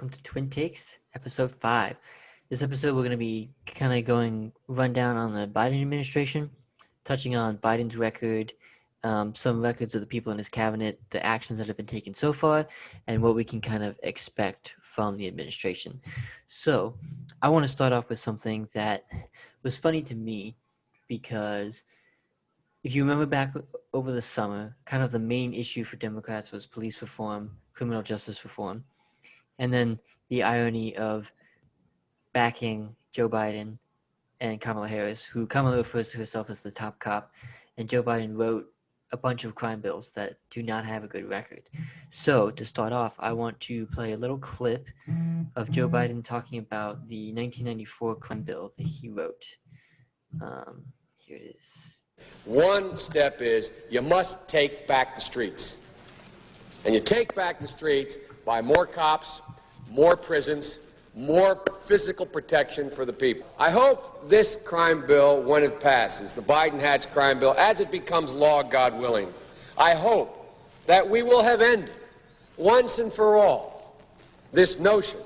welcome to Twin Takes, episode 5. This episode, we're going to be kind of going rundown on the Biden administration, touching on Biden's record, some records of the people in his cabinet, the actions that have been taken so far, and what we can kind of expect from the administration. So, I want to start off with something that was funny to me because if you remember back over the summer, kind of the main issue for Democrats was police reform, criminal justice reform, and then the irony of backing Joe Biden and Kamala Harris, who Kamala refers to herself as the top cop, and Joe Biden wrote a bunch of crime bills that do not have a good record. So to start off, I want to play a little clip of Joe Biden talking about the 1994 crime bill that he wrote. Here it is. One step is you must take back the streets. And you take back the streets by more cops, more prisons, more physical protection for the people. I hope this crime bill, when it passes, the Biden-Hatch crime bill, as it becomes law, God willing, I hope that we will have ended, once and for all, this notion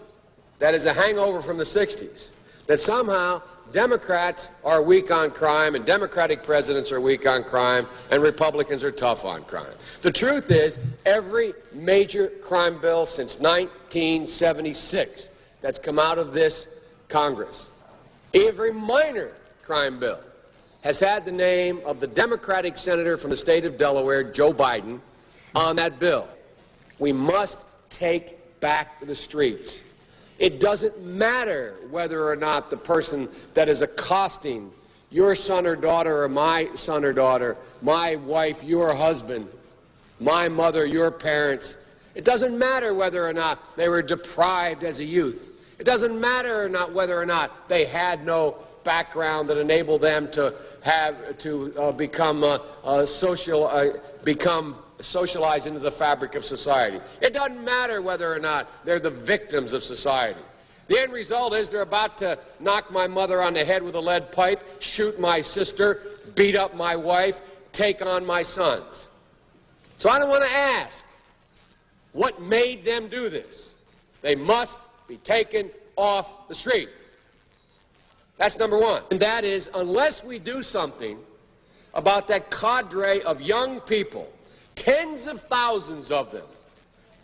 that is a hangover from the 60s, that somehow Democrats are weak on crime and Democratic presidents are weak on crime and Republicans are tough on crime. The truth is, every major crime bill since 1976 that's come out of this Congress, every minor crime bill has had the name of the Democratic senator from the state of Delaware, Joe Biden, on that bill. We must take back the streets. It doesn't matter whether or not the person that is accosting your son or daughter or my son or daughter, my wife, your husband, my mother, your parents. It doesn't matter whether or not they were deprived as a youth. It doesn't matter or not whether or not they had no background that enabled them to become socialized into the fabric of society. It doesn't matter whether or not they're the victims of society. The end result is they're about to knock my mother on the head with a lead pipe, shoot my sister, beat up my wife, take on my sons. So I don't want to ask what made them do this. They must be taken off the street. That's number one. And that is, unless we do something about that cadre of young people, tens of thousands of them,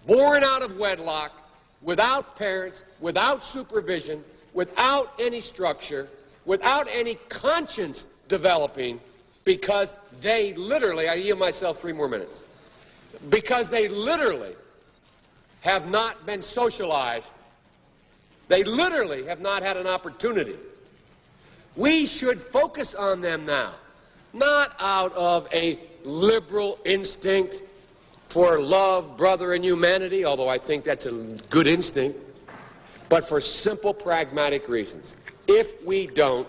born out of wedlock, without parents, without supervision, without any structure, without any conscience developing, because they literally, I yield myself 3 more minutes, because they literally have not been socialized. They literally have not had an opportunity. We should focus on them now, not out of a liberal instinct for love, brother, and humanity, although I think that's a good instinct, but for simple, pragmatic reasons. If we don't,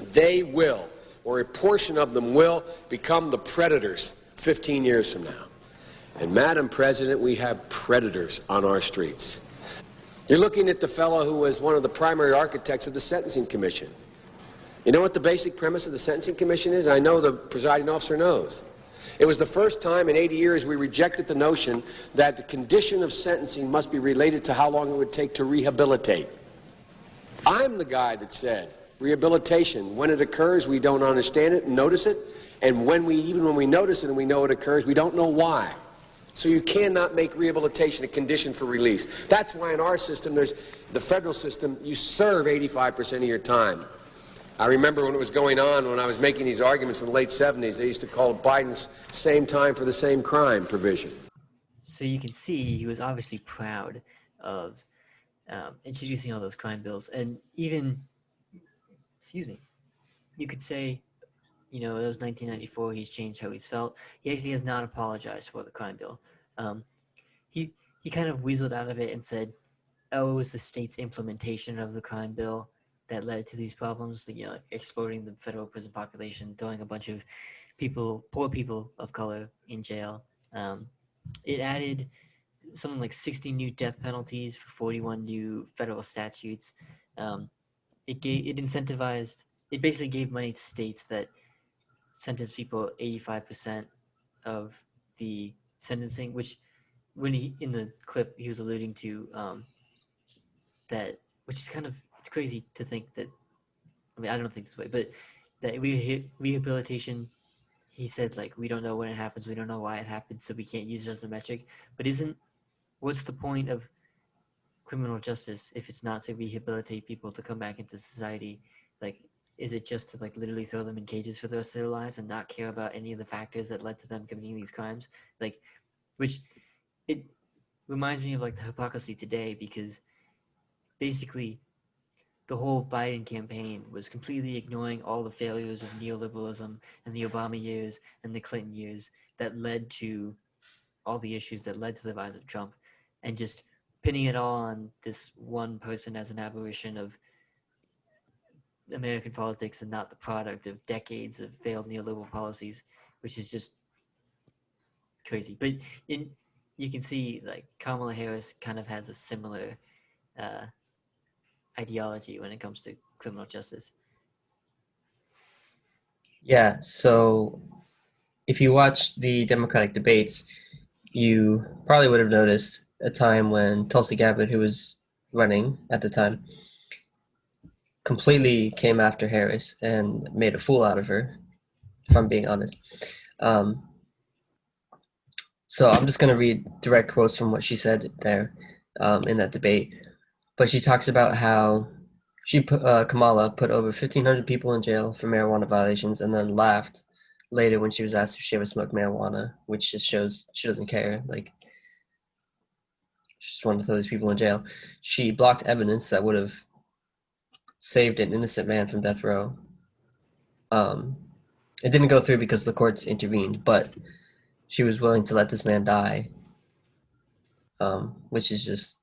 they will, or a portion of them will, become the predators 15 years from now. And, Madam President, we have predators on our streets. You're looking at the fellow who was one of the primary architects of the Sentencing Commission. You know what the basic premise of the Sentencing Commission is? I know the presiding officer knows. It was the first time in 80 years we rejected the notion that the condition of sentencing must be related to how long it would take to rehabilitate. I'm the guy that said rehabilitation, when it occurs, we don't understand it and notice it, and even when we notice it and we know it occurs, we don't know why. So you cannot make rehabilitation a condition for release. That's why in our system, the federal system, you serve 85% of your time. I remember when it was going on, when I was making these arguments in the late 70s, they used to call it Biden's same time for the same crime provision. So you can see he was obviously proud of introducing all those crime bills. And even, you could say, it was 1994, he's changed how he's felt. He actually has not apologized for the crime bill. He kind of weaseled out of it and said, oh, it was the state's implementation of the crime bill that led to these problems, exploding the federal prison population, throwing a bunch of poor people of color in jail. It added something like 60 new death penalties for 41 new federal statutes. It basically gave money to states that sentenced people 85% of the sentencing, which in the clip he was alluding to that, which is kind of, it's crazy to think that, I mean, I don't think this way, but that rehabilitation, he said, like, we don't know when it happens, we don't know why it happens, so we can't use it as a metric. But what's the point of criminal justice if it's not to rehabilitate people to come back into society? Like, is it just to like literally throw them in cages for the rest of their lives and not care about any of the factors that led to them committing these crimes? Like, which it reminds me of like the hypocrisy today, because basically the whole Biden campaign was completely ignoring all the failures of neoliberalism and the Obama years and the Clinton years that led to all the issues that led to the rise of Trump, and just pinning it all on this one person as an aberration of American politics and not the product of decades of failed neoliberal policies, which is just crazy. But you can see like Kamala Harris kind of has a similar uh, ideology when it comes to criminal justice. Yeah, so if you watch the Democratic debates, you probably would have noticed a time when Tulsi Gabbard, who was running at the time, completely came after Harris and made a fool out of her, if I'm being honest. So I'm just going to read direct quotes from what she said there in that debate. But she talks about how Kamala put over 1,500 people in jail for marijuana violations, and then laughed later when she was asked if she ever smoked marijuana, which just shows she doesn't care. Like, she just wanted to throw these people in jail. She blocked evidence that would have saved an innocent man from death row. It didn't go through because the courts intervened, but she was willing to let this man die, which is just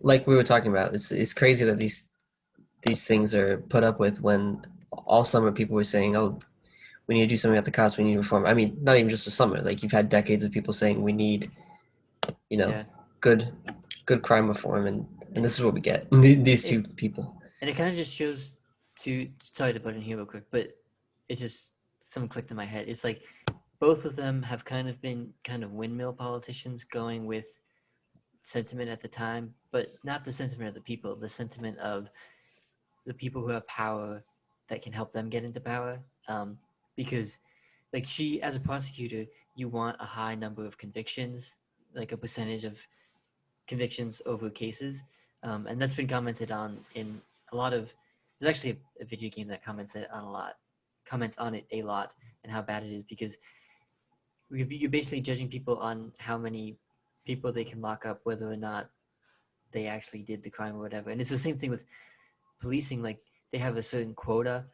like we were talking about. It's crazy that these things are put up with when all summer people were saying, "Oh, we need to do something about the cops. We need to reform." I mean, not even just the summer. Like, you've had decades of people saying we need, Yeah. good crime reform, and this is what we get. These two people. And it kind of just shows sorry to put in here real quick, but it just, something clicked in my head. It's like both of them have kind of been kind of windmill politicians going with sentiment at the time, but not the sentiment of the people, the sentiment of the people who have power that can help them get into power. Because like she, as a prosecutor, you want a high number of convictions, like a percentage of convictions over cases. And that's been commented on in a lot of, there's actually a video game that comments on it a lot, and how bad it is, because you're basically judging people on how many people they can lock up, whether or not they actually did the crime or whatever. And it's the same thing with policing. Like, they have a certain quota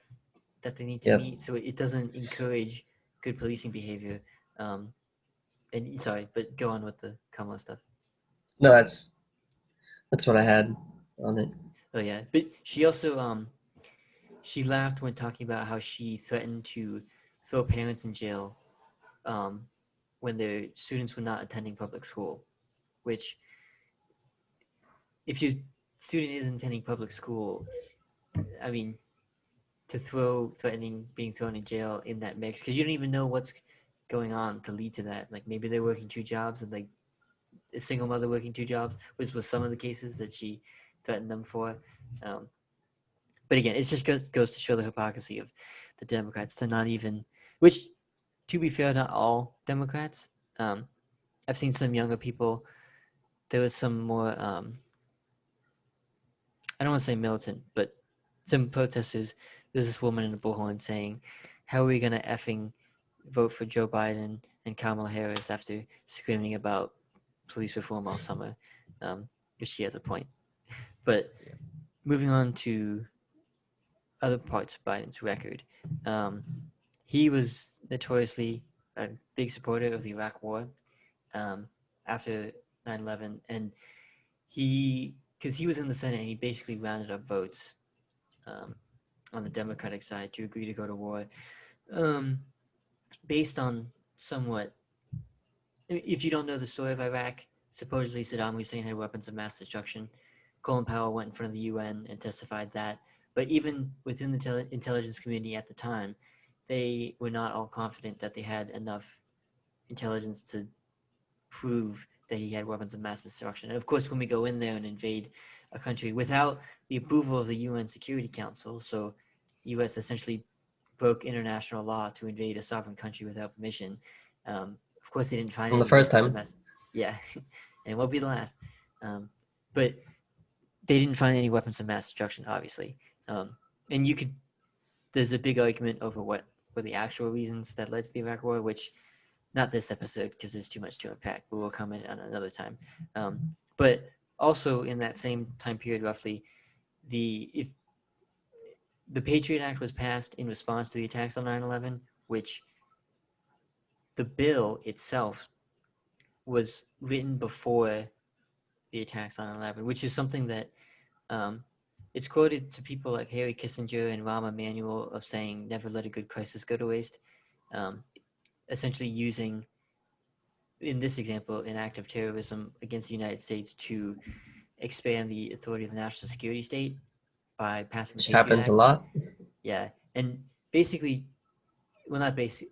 that they need to meet, so it doesn't encourage good policing behavior. And sorry, but go on with the Kamala stuff. No, that's what I had on it. Oh yeah, but she also she laughed when talking about how she threatened to throw parents in jail when their students were not attending public school. Which, if your student is attending public school, I mean, to being thrown in jail in that mix, because you don't even know what's going on to lead to that. Like, maybe they're working two jobs, and like a single mother working two jobs, which was some of the cases that she threatened them for. But again, it just goes to show the hypocrisy of the Democrats to not even, which, to be fair, not all Democrats. I've seen some younger people. There was some more, I don't want to say militant, but some protesters. There's this woman in a bullhorn saying, "How are we going to effing vote for Joe Biden and Kamala Harris after screaming about police reform all summer?" Which she has a point. But moving on to other parts of Biden's record, he was notoriously a big supporter of the Iraq War after 9/11, and because he was in the Senate, and he basically rounded up votes on the Democratic side to agree to go to war, based on somewhat. If you don't know the story of Iraq, supposedly Saddam Hussein had weapons of mass destruction. Colin Powell went in front of the UN and testified that. But even within the intelligence community at the time, they were not all confident that they had enough intelligence to prove that he had weapons of mass destruction. And of course, when we go in there and invade a country without the approval of the UN Security Council, so U.S. essentially broke international law to invade a sovereign country without permission. Of course, they didn't find On the any first weapons of time. mass. Yeah, and it won't be the last. But they didn't find any weapons of mass destruction, obviously. And you could. There's a big argument over what were the actual reasons that led to the Iraq War, which not this episode because there's too much to unpack, but we'll comment on another time. But also in that same time period, roughly, if the Patriot Act was passed in response to the attacks on 9/11, which the bill itself was written before the attacks on 9/11, which is something that it's quoted to people like Harry Kissinger and Rahm Emanuel of saying, never let a good crisis go to waste. Essentially using, in this example, an act of terrorism against the United States to expand the authority of the national security state by passing the Which Patriot happens Act. a lot. Yeah, and basically, well, not basic.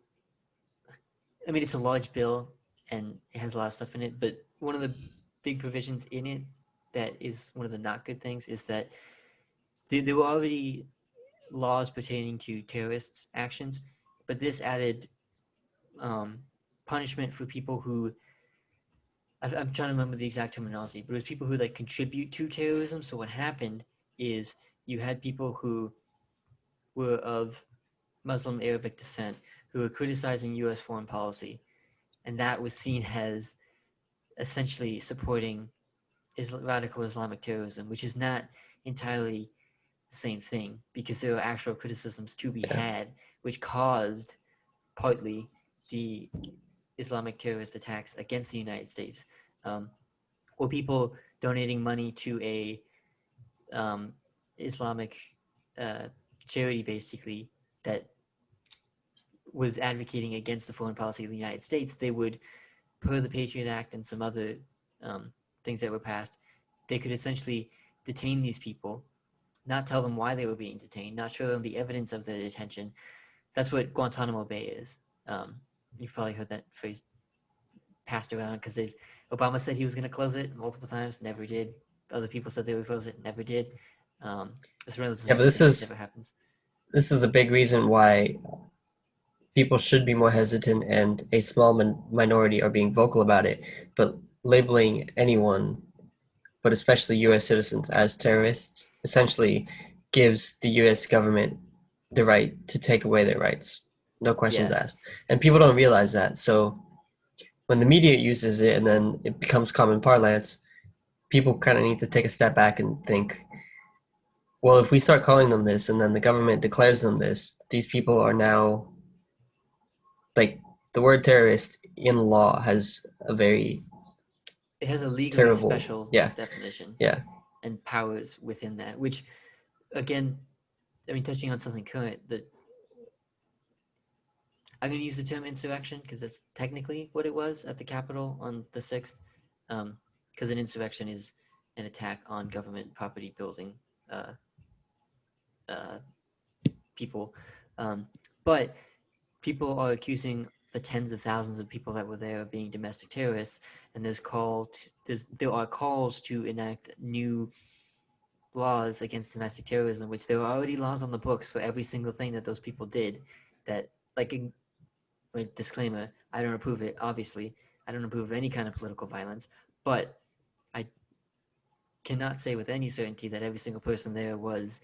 I mean, it's a large bill and it has a lot of stuff in it, but one of the big provisions in it that is one of the not good things is that there were already laws pertaining to terrorists' actions, but this added punishment for people who I'm trying to remember the exact terminology, but it was people who like contribute to terrorism. So what happened is you had people who were of Muslim Arabic descent who were criticizing U.S. foreign policy, and that was seen as essentially supporting radical Islamic terrorism, which is not entirely the same thing because there are actual criticisms to be had, which caused partly the Islamic terrorist attacks against the United States, or people donating money to a Islamic charity, basically, that was advocating against the foreign policy of the United States. They would, per the Patriot Act and some other things that were passed, they could essentially detain these people, not tell them why they were being detained, not show them the evidence of the detention. That's what Guantanamo Bay is. You've probably heard that phrase passed around because Obama said he was going to close it multiple times, never did. Other people said they would close it, never did. It's one of those Yeah, but things that never happens. this is a big reason why people should be more hesitant, and a small minority are being vocal about it. But labeling anyone, but especially U.S. citizens, as terrorists essentially gives the U.S. government the right to take away their rights, no questions asked. And people don't realize that. So when the media uses it and then it becomes common parlance, people kind of need to take a step back and think, well, if we start calling them this and then the government declares them this, these people are now, like, the word terrorist in law has a very It has a legally terrible special definition and powers within that, which, again, I mean, touching on something current, that I'm going to use the term insurrection because that's technically what it was at the Capitol on the 6th, because an insurrection is an attack on government property, building, people. But people are accusing the tens of thousands of people that were there of being domestic terrorists, and there are calls to enact new laws against domestic terrorism, which there are already laws on the books for every single thing that those people did. That, like, a disclaimer, I don't approve it, obviously. I don't approve of any kind of political violence, but I cannot say with any certainty that every single person there was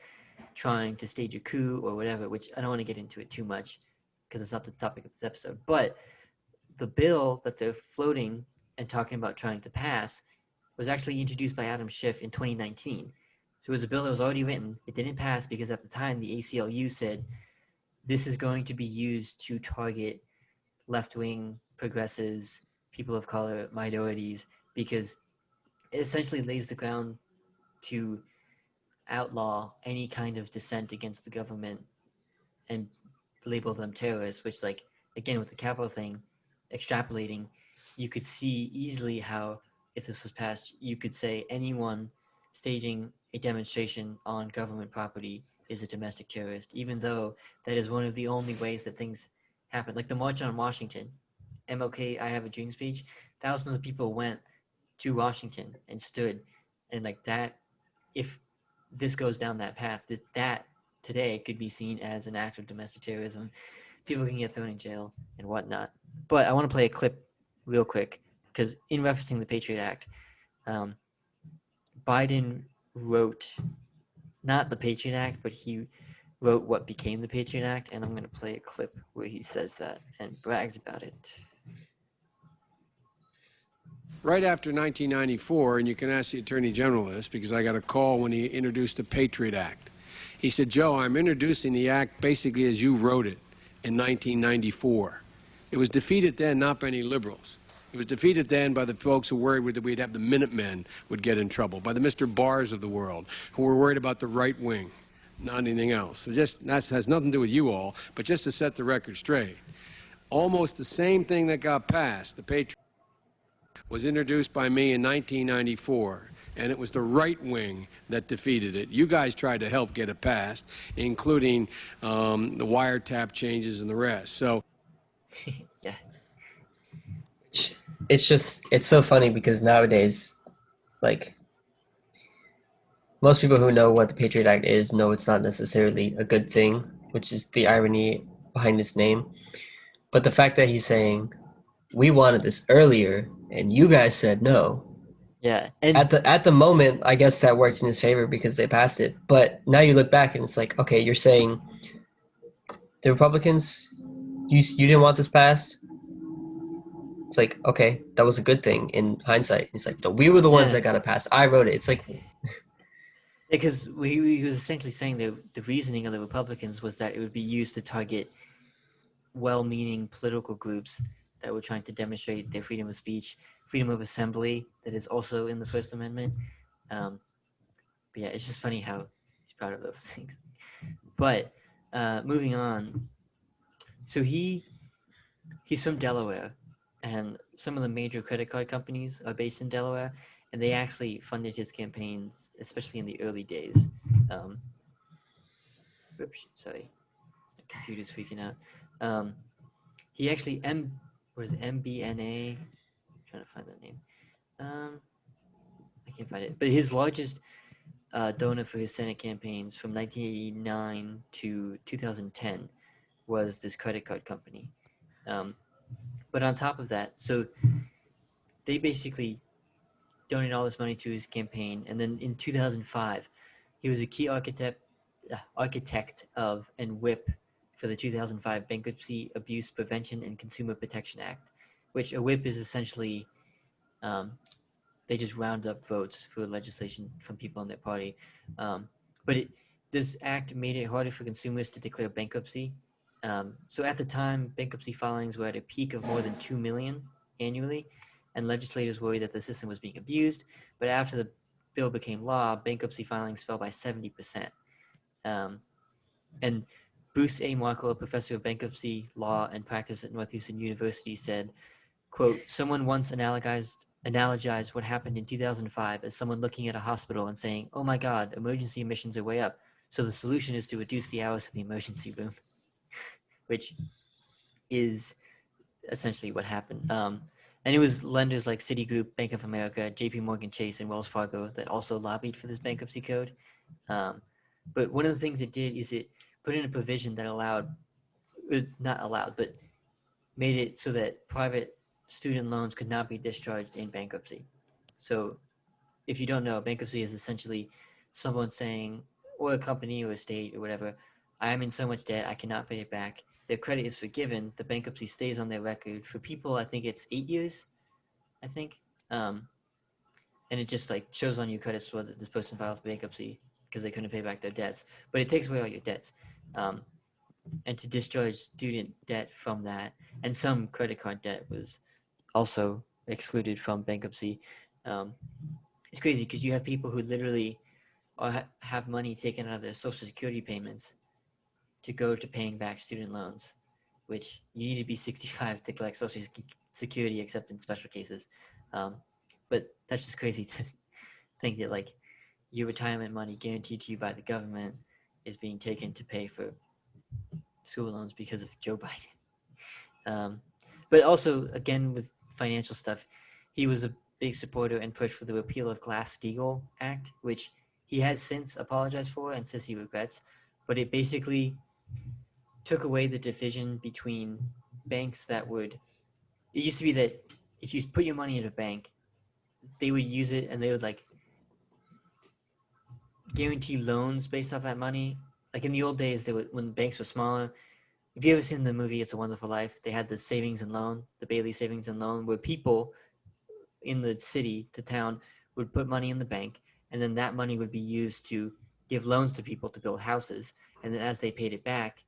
trying to stage a coup or whatever, which I don't want to get into it too much because it's not the topic of this episode. But the bill that they're floating and talking about trying to pass was actually introduced by Adam Schiff in 2019. So it was a bill that was already written. It didn't pass because at the time the ACLU said this is going to be used to target left-wing progressives, people of color, minorities, because it essentially lays the ground to outlaw any kind of dissent against the government and label them terrorists, which, like, again, with the Capitol thing, extrapolating, you could see easily how, if this was passed, you could say anyone staging a demonstration on government property is a domestic terrorist, even though that is one of the only ways that things happen. Like the March on Washington, MLK I Have a Dream speech, thousands of people went to Washington and stood, and like that, if this goes down that path, that today could be seen as an act of domestic terrorism. People can get thrown in jail and whatnot. But I want to play a clip real quick because in referencing the Patriot Act, Biden wrote not the Patriot Act, but he wrote what became the Patriot Act, and I'm going to play a clip where he says that and brags about it. Right after 1994, and you can ask the Attorney General this because I got a call when he introduced the Patriot Act. He said, Joe, I'm introducing the act basically as you wrote it in 1994. It was defeated then not by any liberals. It was defeated then by the folks who worried that we'd have the Minutemen would get in trouble, by the Mr. Barrs of the world, who were worried about the right wing, not anything else. So just that has nothing to do with you all, but just to set the record straight. Almost the same thing that got passed, the Patriot, was introduced by me in 1994, and it was the right wing that defeated it. You guys tried to help get it passed, including the wiretap changes and the rest. So, Yeah. It's so funny because nowadays, like, most people who know what the Patriot Act is know it's not necessarily a good thing, which is the irony behind its name. But the fact that he's saying, we wanted this earlier and you guys said no. Yeah. And At the moment, I guess that worked in his favor because they passed it. But now you look back and it's like, okay, you're saying the Republicans, you didn't want this passed. It's like, okay, that was a good thing in hindsight. It's like, no, we were the ones that got it passed. I wrote it. It's like, because he was essentially saying the reasoning of the Republicans was that it would be used to target well-meaning political groups that were trying to demonstrate their freedom of speech, freedom of assembly, that is also in the First Amendment. But yeah, it's just funny how he's proud of those things. But moving on, so he's from Delaware, and some of the major credit card companies are based in Delaware, and they actually funded his campaigns, especially in the early days. Oops, sorry, my computer's freaking out. He actually MBNA? I'm trying to find that name. I can't find it. But his largest donor for his Senate campaigns from 1989 to 2010 was this credit card company. But on top of that, so they basically donated all this money to his campaign, and then in 2005, he was a key architect of and whip for the 2005 Bankruptcy Abuse Prevention and Consumer Protection Act, which a whip is essentially they just round up votes for legislation from people in their party. But this act made it harder for consumers to declare bankruptcy. So at the time, bankruptcy filings were at a peak of more than 2 million annually, and legislators worried that the system was being abused. But after the bill became law, bankruptcy filings fell by 70%. And Bruce A. Markle, a professor of bankruptcy law and practice at Northeastern University, said, quote, someone once analogized what happened in 2005 as someone looking at a hospital and saying, oh my God, emergency admissions are way up. So the solution is to reduce the hours of the emergency room, which is essentially what happened. And it was lenders like Citigroup, Bank of America, JP Morgan Chase, and Wells Fargo that also lobbied for this bankruptcy code. But one of the things it did is it put in a provision that but made it so that private student loans could not be discharged in bankruptcy. So if you don't know, bankruptcy is essentially someone saying, or a company or a state or whatever, I'm in so much debt, I cannot pay it back. Their credit is forgiven. The bankruptcy stays on their record. For people, I think it's 8 years, I think. And it just like shows on your credit score that this person filed for bankruptcy because they couldn't pay back their debts. But it takes away all your debts. And to discharge student debt from that, and some credit card debt was also excluded from bankruptcy. It's crazy because you have people who literally have money taken out of their Social Security payments to go to paying back student loans, which you need to be 65 to collect Social Security except in special cases. But that's just crazy to think that like your retirement money guaranteed to you by the government is being taken to pay for school loans because of Joe Biden. But also, again, with financial stuff, he was a big supporter and pushed for the repeal of Glass-Steagall Act, which he has since apologized for and says he regrets. But it basically took away the division between banks that would. It used to be that if you put your money in a bank, they would use it and they would like guarantee loans based off that money. Like in the old days, they would, when banks were smaller. If you ever seen the movie It's a Wonderful Life, they had the savings and loan, the Bailey Savings and Loan, where people in the city to town would put money in the bank, and then that money would be used to give loans to people to build houses. And then as they paid it back,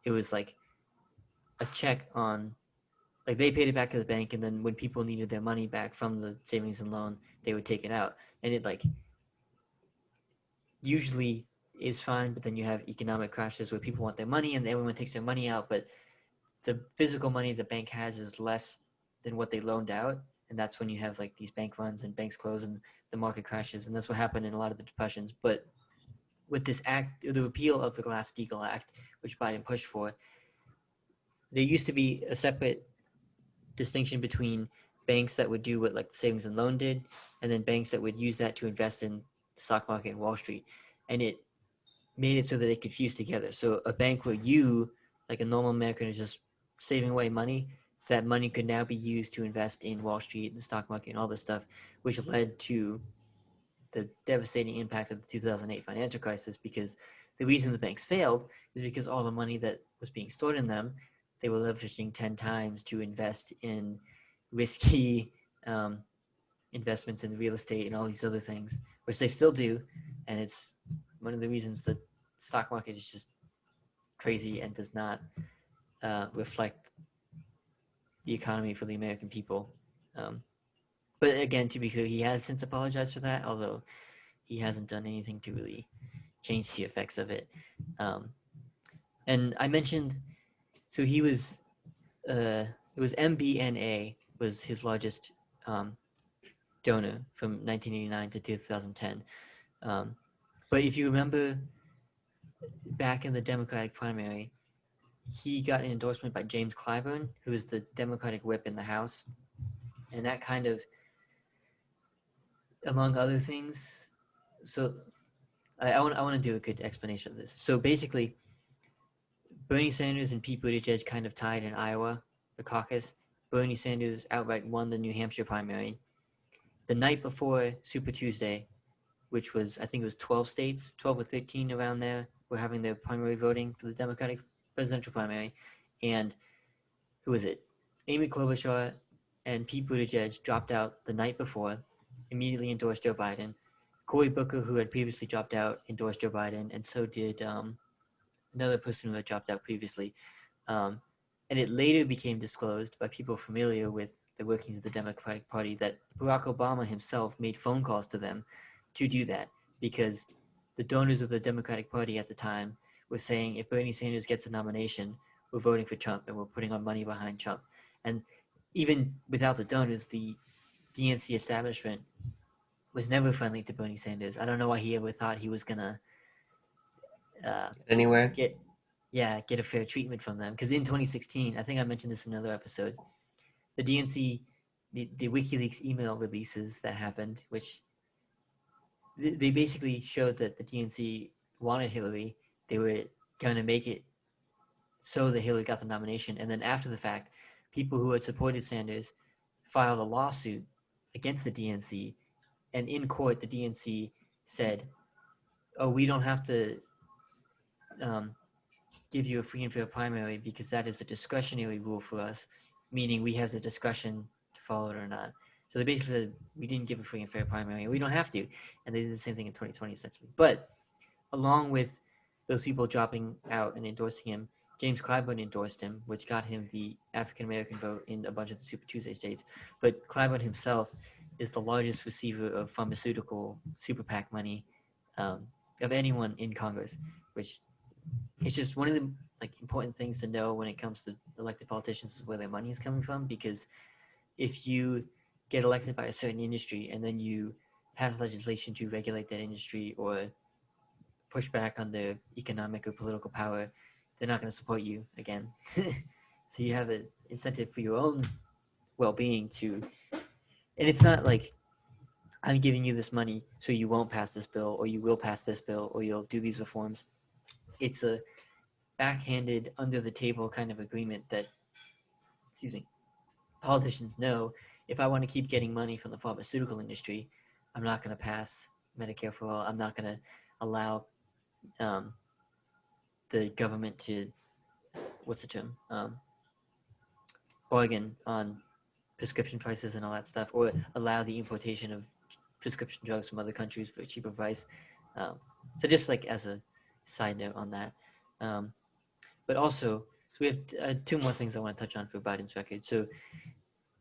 it was like a check on, like they paid it back to the bank, and then when people needed their money back from the savings and loan, they would take it out. And it like usually is fine, but then you have economic crashes where people want their money and everyone takes their money out, but the physical money the bank has is less than what they loaned out, and that's when you have like these bank runs and banks close and the market crashes, and that's what happened in a lot of the depressions. But with this act, the repeal of the Glass-Steagall Act, which Biden pushed for, there used to be a separate distinction between banks that would do what like the savings and loan did, and then banks that would use that to invest in the stock market and Wall Street, and it made it so that they could fuse together. So a bank where you, like a normal American, is just saving away money, that money could now be used to invest in Wall Street, the stock market, and all this stuff, which led to the devastating impact of the 2008 financial crisis. Because the reason the banks failed is because all the money that was being stored in them, they were leveraging 10 times to invest in risky investments in real estate and all these other things, which they still do. And it's one of the reasons the stock market is just crazy and does not reflect the economy for the American people. But again, to be clear, he has since apologized for that, although he hasn't done anything to really change the effects of it. And I mentioned, so he was, it was MBNA was his largest donor from 1989 to 2010. But if you remember back in the Democratic primary, he got an endorsement by James Clyburn, who was the Democratic whip in the House. And that kind of, among other things, so I want to do a good explanation of this. So basically, Bernie Sanders and Pete Buttigieg kind of tied in Iowa, the caucus. Bernie Sanders outright won the New Hampshire primary. The night before Super Tuesday, which was, I think it was 12 states, 12 or 13 around there, were having their primary voting for the Democratic presidential primary. And who was it? Amy Klobuchar and Pete Buttigieg dropped out the night before, immediately endorsed Joe Biden. Cory Booker, who had previously dropped out, endorsed Joe Biden, and so did another person who had dropped out previously. And it later became disclosed by people familiar with the workings of the Democratic Party that Barack Obama himself made phone calls to them to do that, because the donors of the Democratic Party at the time were saying, if Bernie Sanders gets a nomination, we're voting for Trump and we're putting our money behind Trump. And even without the donors, the DNC establishment was never friendly to Bernie Sanders. I don't know why he ever thought he was gonna Anywhere? get a fair treatment from them. Because in 2016, I think I mentioned this in another episode, the DNC, the WikiLeaks email releases that happened, which they basically showed that the DNC wanted Hillary. They were going to make it so that Hillary got the nomination. And then after the fact, people who had supported Sanders filed a lawsuit against the DNC. And in court, the DNC said, oh, we don't have to give you a free and fair primary because that is a discretionary rule for us, meaning we have the discretion to follow it or not. So they basically said, we didn't give a free and fair primary. We don't have to. And they did the same thing in 2020, essentially. But along with those people dropping out and endorsing him, James Clyburn endorsed him, which got him the African-American vote in a bunch of the Super Tuesday states. But Clyburn himself is the largest receiver of pharmaceutical super PAC money of anyone in Congress, which is just one of the important things to know when it comes to elected politicians is where their money is coming from. Because if you get elected by a certain industry and then you pass legislation to regulate that industry or push back on their economic or political power, they're not going to support you again. So you have an incentive for your own well-being to, and it's not like I'm giving you this money so you won't pass this bill, or you will pass this bill, or you'll do these reforms. It's a backhanded, under the table kind of agreement that, excuse me, politicians know if I want to keep getting money from the pharmaceutical industry, I'm not going to pass Medicare for all. I'm not going to allow the government to, what's the term, bargain on prescription prices and all that stuff, or allow the importation of prescription drugs from other countries for a cheaper price. So just like as a side note on that. But also, so we have two more things I want to touch on for Biden's record. So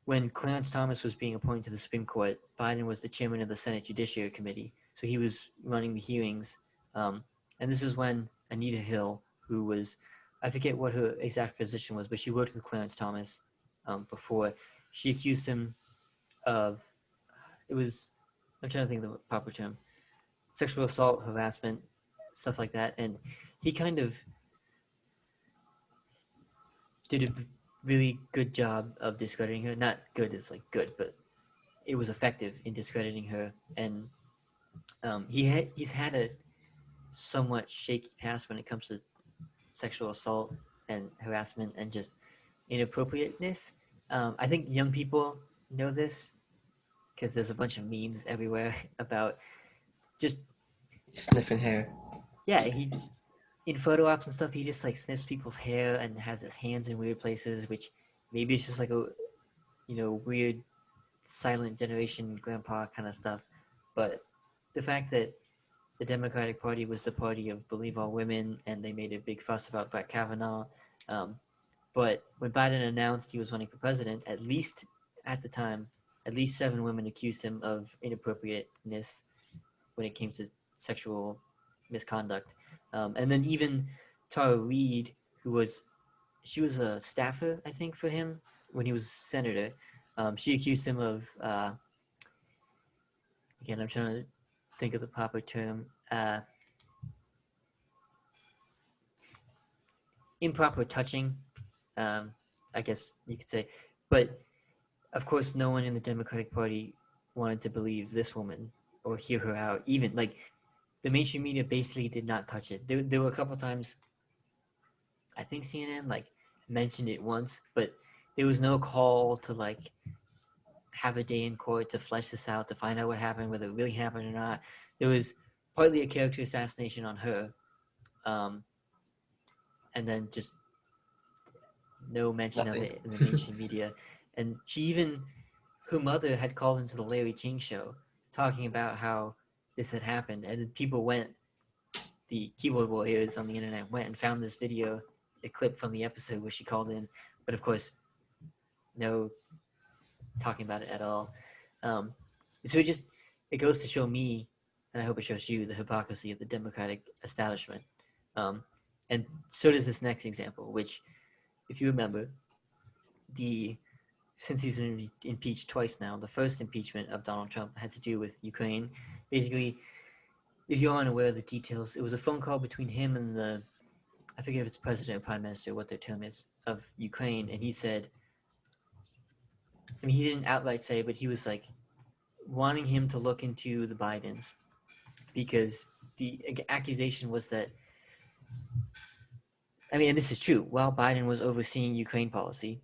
when Clarence Thomas was being appointed to the Supreme Court, Biden was the chairman of the Senate Judiciary Committee. So he was running the hearings. And this is when Anita Hill, who was, I forget what her exact position was, but she worked with Clarence Thomas before. She accused him of, I'm trying to think of the proper term, sexual assault, harassment, stuff like that. And he kind of did a really good job of discrediting her. Not good as like good, but it was effective in discrediting her. And he's had a somewhat shaky past when it comes to sexual assault and harassment and just inappropriateness. I think young people know this because there's a bunch of memes everywhere about just Sniffing hair. yeah, in photo ops and stuff, he just like sniffs people's hair and has his hands in weird places, which maybe it's just like a, weird silent generation grandpa kind of stuff. But the fact that the Democratic Party was the party of believe all women, and they made a big fuss about Brett Kavanaugh. But when Biden announced he was running for president, at least at the time, at least 7 women accused him of inappropriateness when it came to sexual misconduct. And then even Tara Reid, she was a staffer, I think, for him when he was senator. She accused him of, again, I'm trying to think of the proper term, improper touching, I guess you could say. But of course, no one in the Democratic Party wanted to believe this woman or hear her out. Even like the mainstream media basically did not touch it. There were a couple times, I think CNN like mentioned it once, but there was no call to like have a day in court to flesh this out, to find out what happened, whether it really happened or not. There was partly a character assassination on her, and then just no mention Nothing. of it in the mainstream media. And her mother had called into the Larry King show talking about how this had happened, and people the keyboard warriors on the internet went and found this video, a clip from the episode where she called in, but of course, no talking about it at all. So it goes to show me, and I hope it shows you, the hypocrisy of the Democratic establishment. And so does this next example, which, if you remember, since he's been impeached twice now, the first impeachment of Donald Trump had to do with Ukraine. Basically, if you're unaware of the details, it was a phone call between him and I forget if it's president or prime minister, what their term is, of Ukraine, and he said, I mean, he didn't outright say, but he was like wanting him to look into the Bidens, because the accusation was that, I mean, and this is true, while Biden was overseeing Ukraine policy,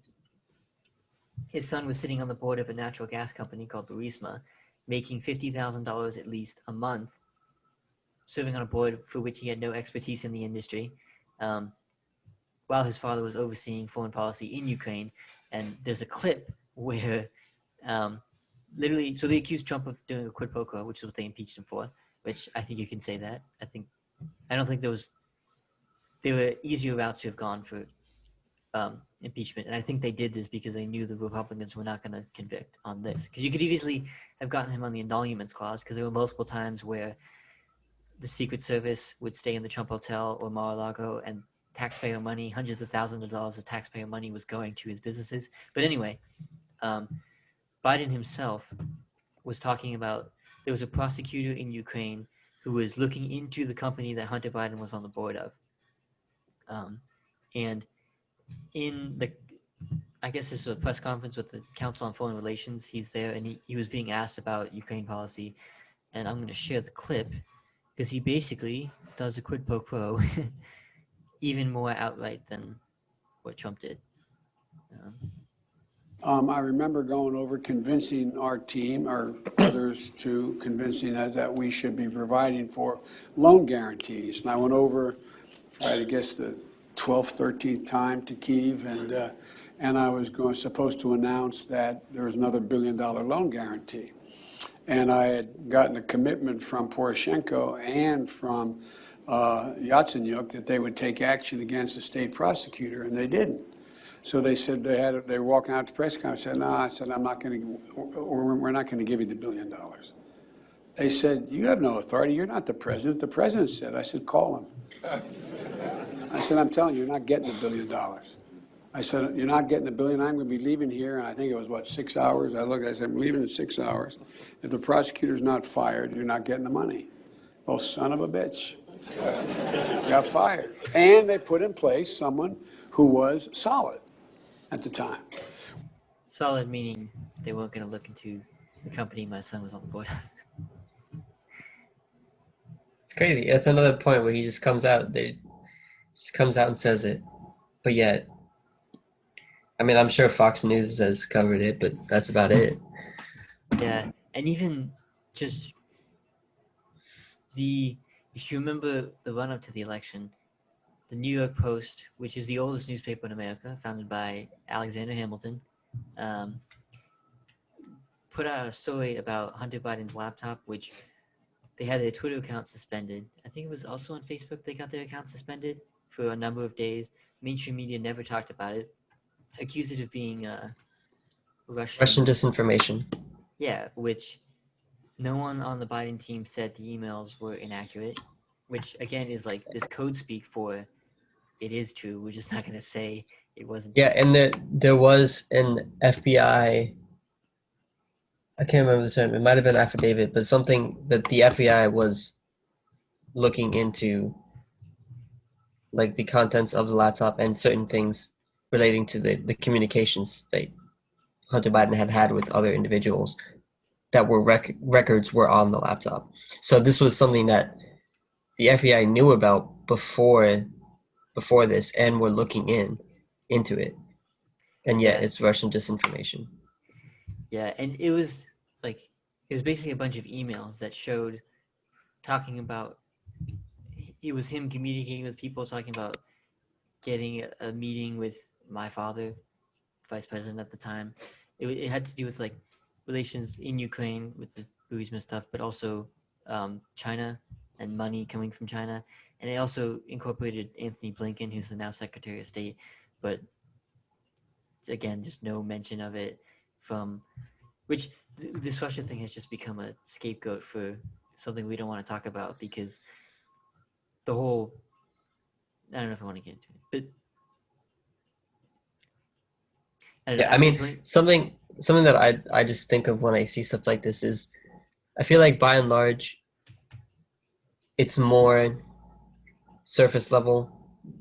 his son was sitting on the board of a natural gas company called Burisma, making $50,000 at least a month, serving on a board for which he had no expertise in the industry, while his father was overseeing foreign policy in Ukraine. And there's a clip where literally, so they accused Trump of doing a quid pro quo, which is what they impeached him for, which I think you can say that. I don't think there were easier routes to have gone for impeachment. And I think they did this because they knew the Republicans were not going to convict on this. Because you could easily have gotten him on the emoluments clause, because there were multiple times where the Secret Service would stay in the Trump Hotel or Mar-a-Lago, and taxpayer money, hundreds of thousands of dollars of taxpayer money, was going to his businesses. But anyway, Biden himself was talking about, there was a prosecutor in Ukraine who was looking into the company that Hunter Biden was on the board of. And in I guess this was a press conference with the Council on Foreign Relations. He's there, and he was being asked about Ukraine policy. And I'm going to share the clip because he basically does a quid pro quo even more outright than what Trump did. I remember going over convincing our team, or others too, convincing us that we should be providing for loan guarantees. And I went over, I guess, the 12th, 13th time to Kyiv, and I was supposed to announce that there was another $1 billion loan guarantee. And I had gotten a commitment from Poroshenko and from Yatsenyuk that they would take action against the state prosecutor, and they didn't. So they said they were walking out to press conference. I said, no, I said, I'm not going to, we're not going to give you the $1 billion. They said, you have no authority. You're not the president. The president said. I said, call him. I said, I'm telling you, you're not getting the $1 billion. I said, you're not getting the $1 billion. I'm going to be leaving here. And I think it was, 6 hours? I said, I'm leaving in 6 hours. If the prosecutor's not fired, you're not getting the money. Oh, son of a bitch. Got fired. And they put in place someone who was solid at the time. Solid meaning they weren't going to look into the company my son was on the board of. It's crazy. That's another point where he just comes out. And says it, but yet, I mean, I'm sure Fox News has covered it, but that's about it. Yeah, and even just if you remember the run-up to the election, the New York Post, which is the oldest newspaper in America, founded by Alexander Hamilton, put out a story about Hunter Biden's laptop, which they had their Twitter account suspended. I think it was also on Facebook they got their account suspended for a number of days. Mainstream media never talked about it. Accused it of being Russian disinformation. Yeah, which no one on the Biden team said the emails were inaccurate, which again is like this code speak for it is true. We're just not going to say it wasn't. Yeah, and there was an FBI. I can't remember the term. It might have been affidavit, but something that the FBI was looking into, like the contents of the laptop and certain things relating to the communications that Hunter Biden had with other individuals that were records were on the laptop. So this was something that the FBI knew about before this and were looking into it. And yet it's Russian disinformation. Yeah, and it was basically a bunch of emails that showed talking about it was him communicating with people, talking about getting a meeting with my father, vice president at the time. It had to do with like relations in Ukraine with the Burisma stuff, but also China and money coming from China. And it also incorporated Anthony Blinken, who's the now Secretary of State, but again, just no mention of it from which this Russia thing has just become a scapegoat for something we don't want to talk about because the whole, I don't know if I want to get into it, but yeah, I mean, something that I just think of when I see stuff like this is I feel like by and large it's more surface level,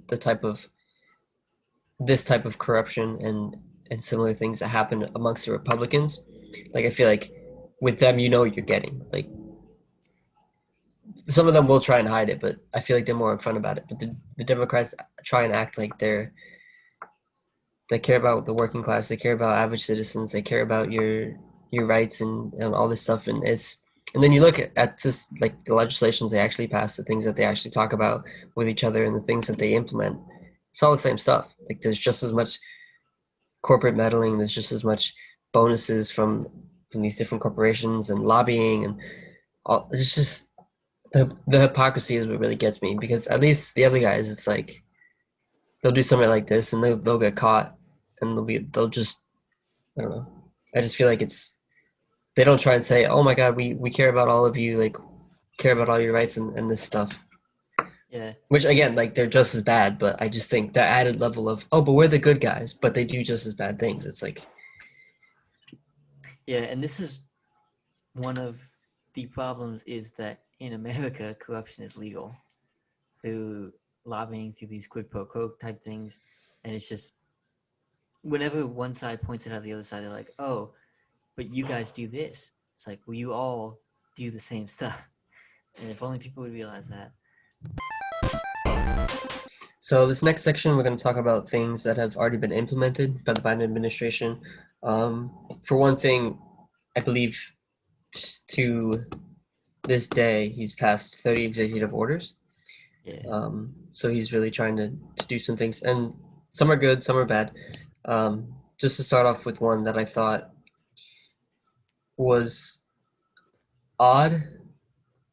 this type of corruption and similar things that happen amongst the Republicans. Like I feel like with them, you know what you're getting. Like some of them will try and hide it, but I feel like they're more upfront about it. But the Democrats try and act like they care about the working class, they care about average citizens, they care about your rights and all this stuff. And then you look at just like the legislations they actually pass, the things that they actually talk about with each other and the things that they implement. It's all the same stuff. Like there's just as much corporate meddling, there's just as much bonuses from these different corporations and lobbying and all. It's just the hypocrisy is what really gets me, because at least the other guys, it's like they'll do something like this and they'll get caught and they'll just, I don't know. I just feel like they don't try and say, oh my God, we care about all of you, like care about all your rights and this stuff. Yeah. Which again, like they're just as bad, but I just think the added level of, oh, but we're the good guys, but they do just as bad things. It's like. Yeah, and this is one of the problems is that in America, corruption is legal through lobbying, through these quid pro quo type things. And it's just, whenever one side points it out the other side, they're like, "Oh, but you guys do this." It's like, well, you all do the same stuff, and if only people would realize that. So this next section, we're going to talk about things that have already been implemented by the Biden administration. For one thing, I believe to this day, he's passed 30 executive orders. Yeah. So he's really trying to do some things, and some are good, some are bad. Just to start off with one that I thought was odd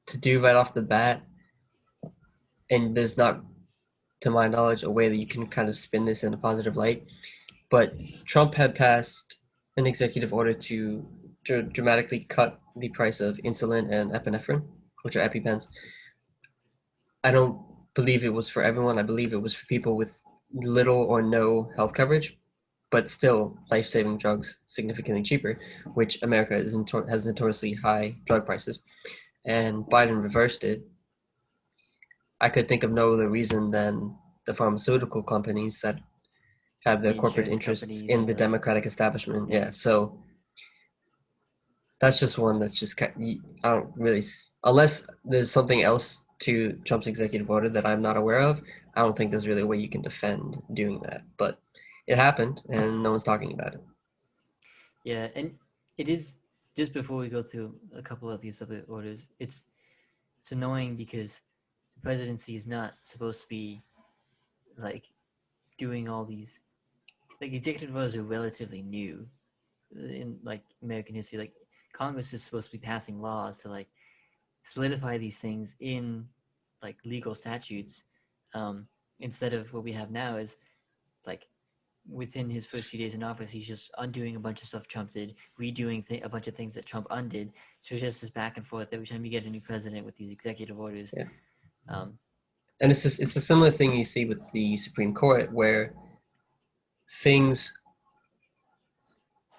to do right off the bat, and there's not, to my knowledge, a way that you can kind of spin this in a positive light. But Trump had passed an executive order to dramatically cut the price of insulin and epinephrine, which are EpiPens. I don't believe it was for everyone. I believe it was for people with little or no health coverage, but still life-saving drugs significantly cheaper, which America has notoriously high drug prices. And Biden reversed it. I could think of no other reason than the pharmaceutical companies that have their The corporate insurance interests companies in and the Democratic establishment. Yeah, so that's just one that's just I don't really, unless there's something else to Trump's executive order that I'm not aware of, I don't think there's really a way you can defend doing that. But it happened, and no one's talking about it. Yeah, and it is, just before we go through a couple of these other orders, it's annoying because the presidency is not supposed to be like doing all these, like, executive orders are relatively new in like American history. Like, Congress is supposed to be passing laws to like solidify these things in like legal statutes, instead of what we have now is like within his first few days in office, he's just undoing a bunch of stuff Trump did, redoing a bunch of things that Trump undid. So it's just this back and forth every time you get a new president with these executive orders. Yeah. And it's a similar thing you see with the Supreme Court, where things,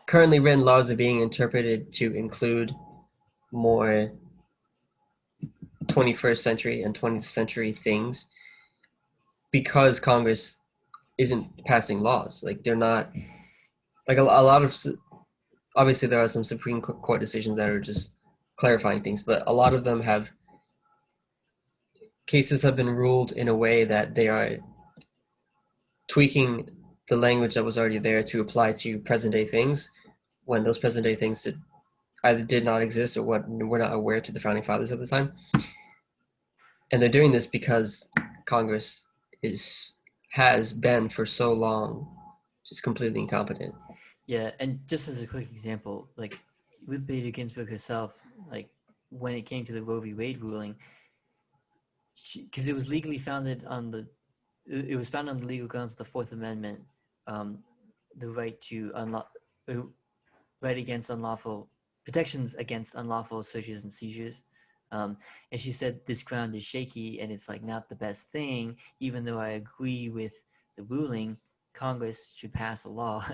currently written laws, are being interpreted to include more 21st century and 20th century things because Congress isn't passing laws. Like, they're not, like, a lot of, obviously there are some Supreme Court decisions that are just clarifying things, but a lot of them cases have been ruled in a way that they are tweaking the language that was already there to apply to present day things, when those present day things either did not exist or were not aware to the founding fathers at the time. And they're doing this because Congress has been for so long just completely incompetent. yeah, and just as a quick example, like Ruth Bader Ginsburg herself, like when it came to the Roe v. Wade ruling, because it was legally founded on the, it was founded on the legal grounds of the Fourth Amendment, the right to right against unlawful protections against unlawful searches and seizures. And she said this ground is shaky and it's like not the best thing, even though I agree with the ruling. Congress should pass a law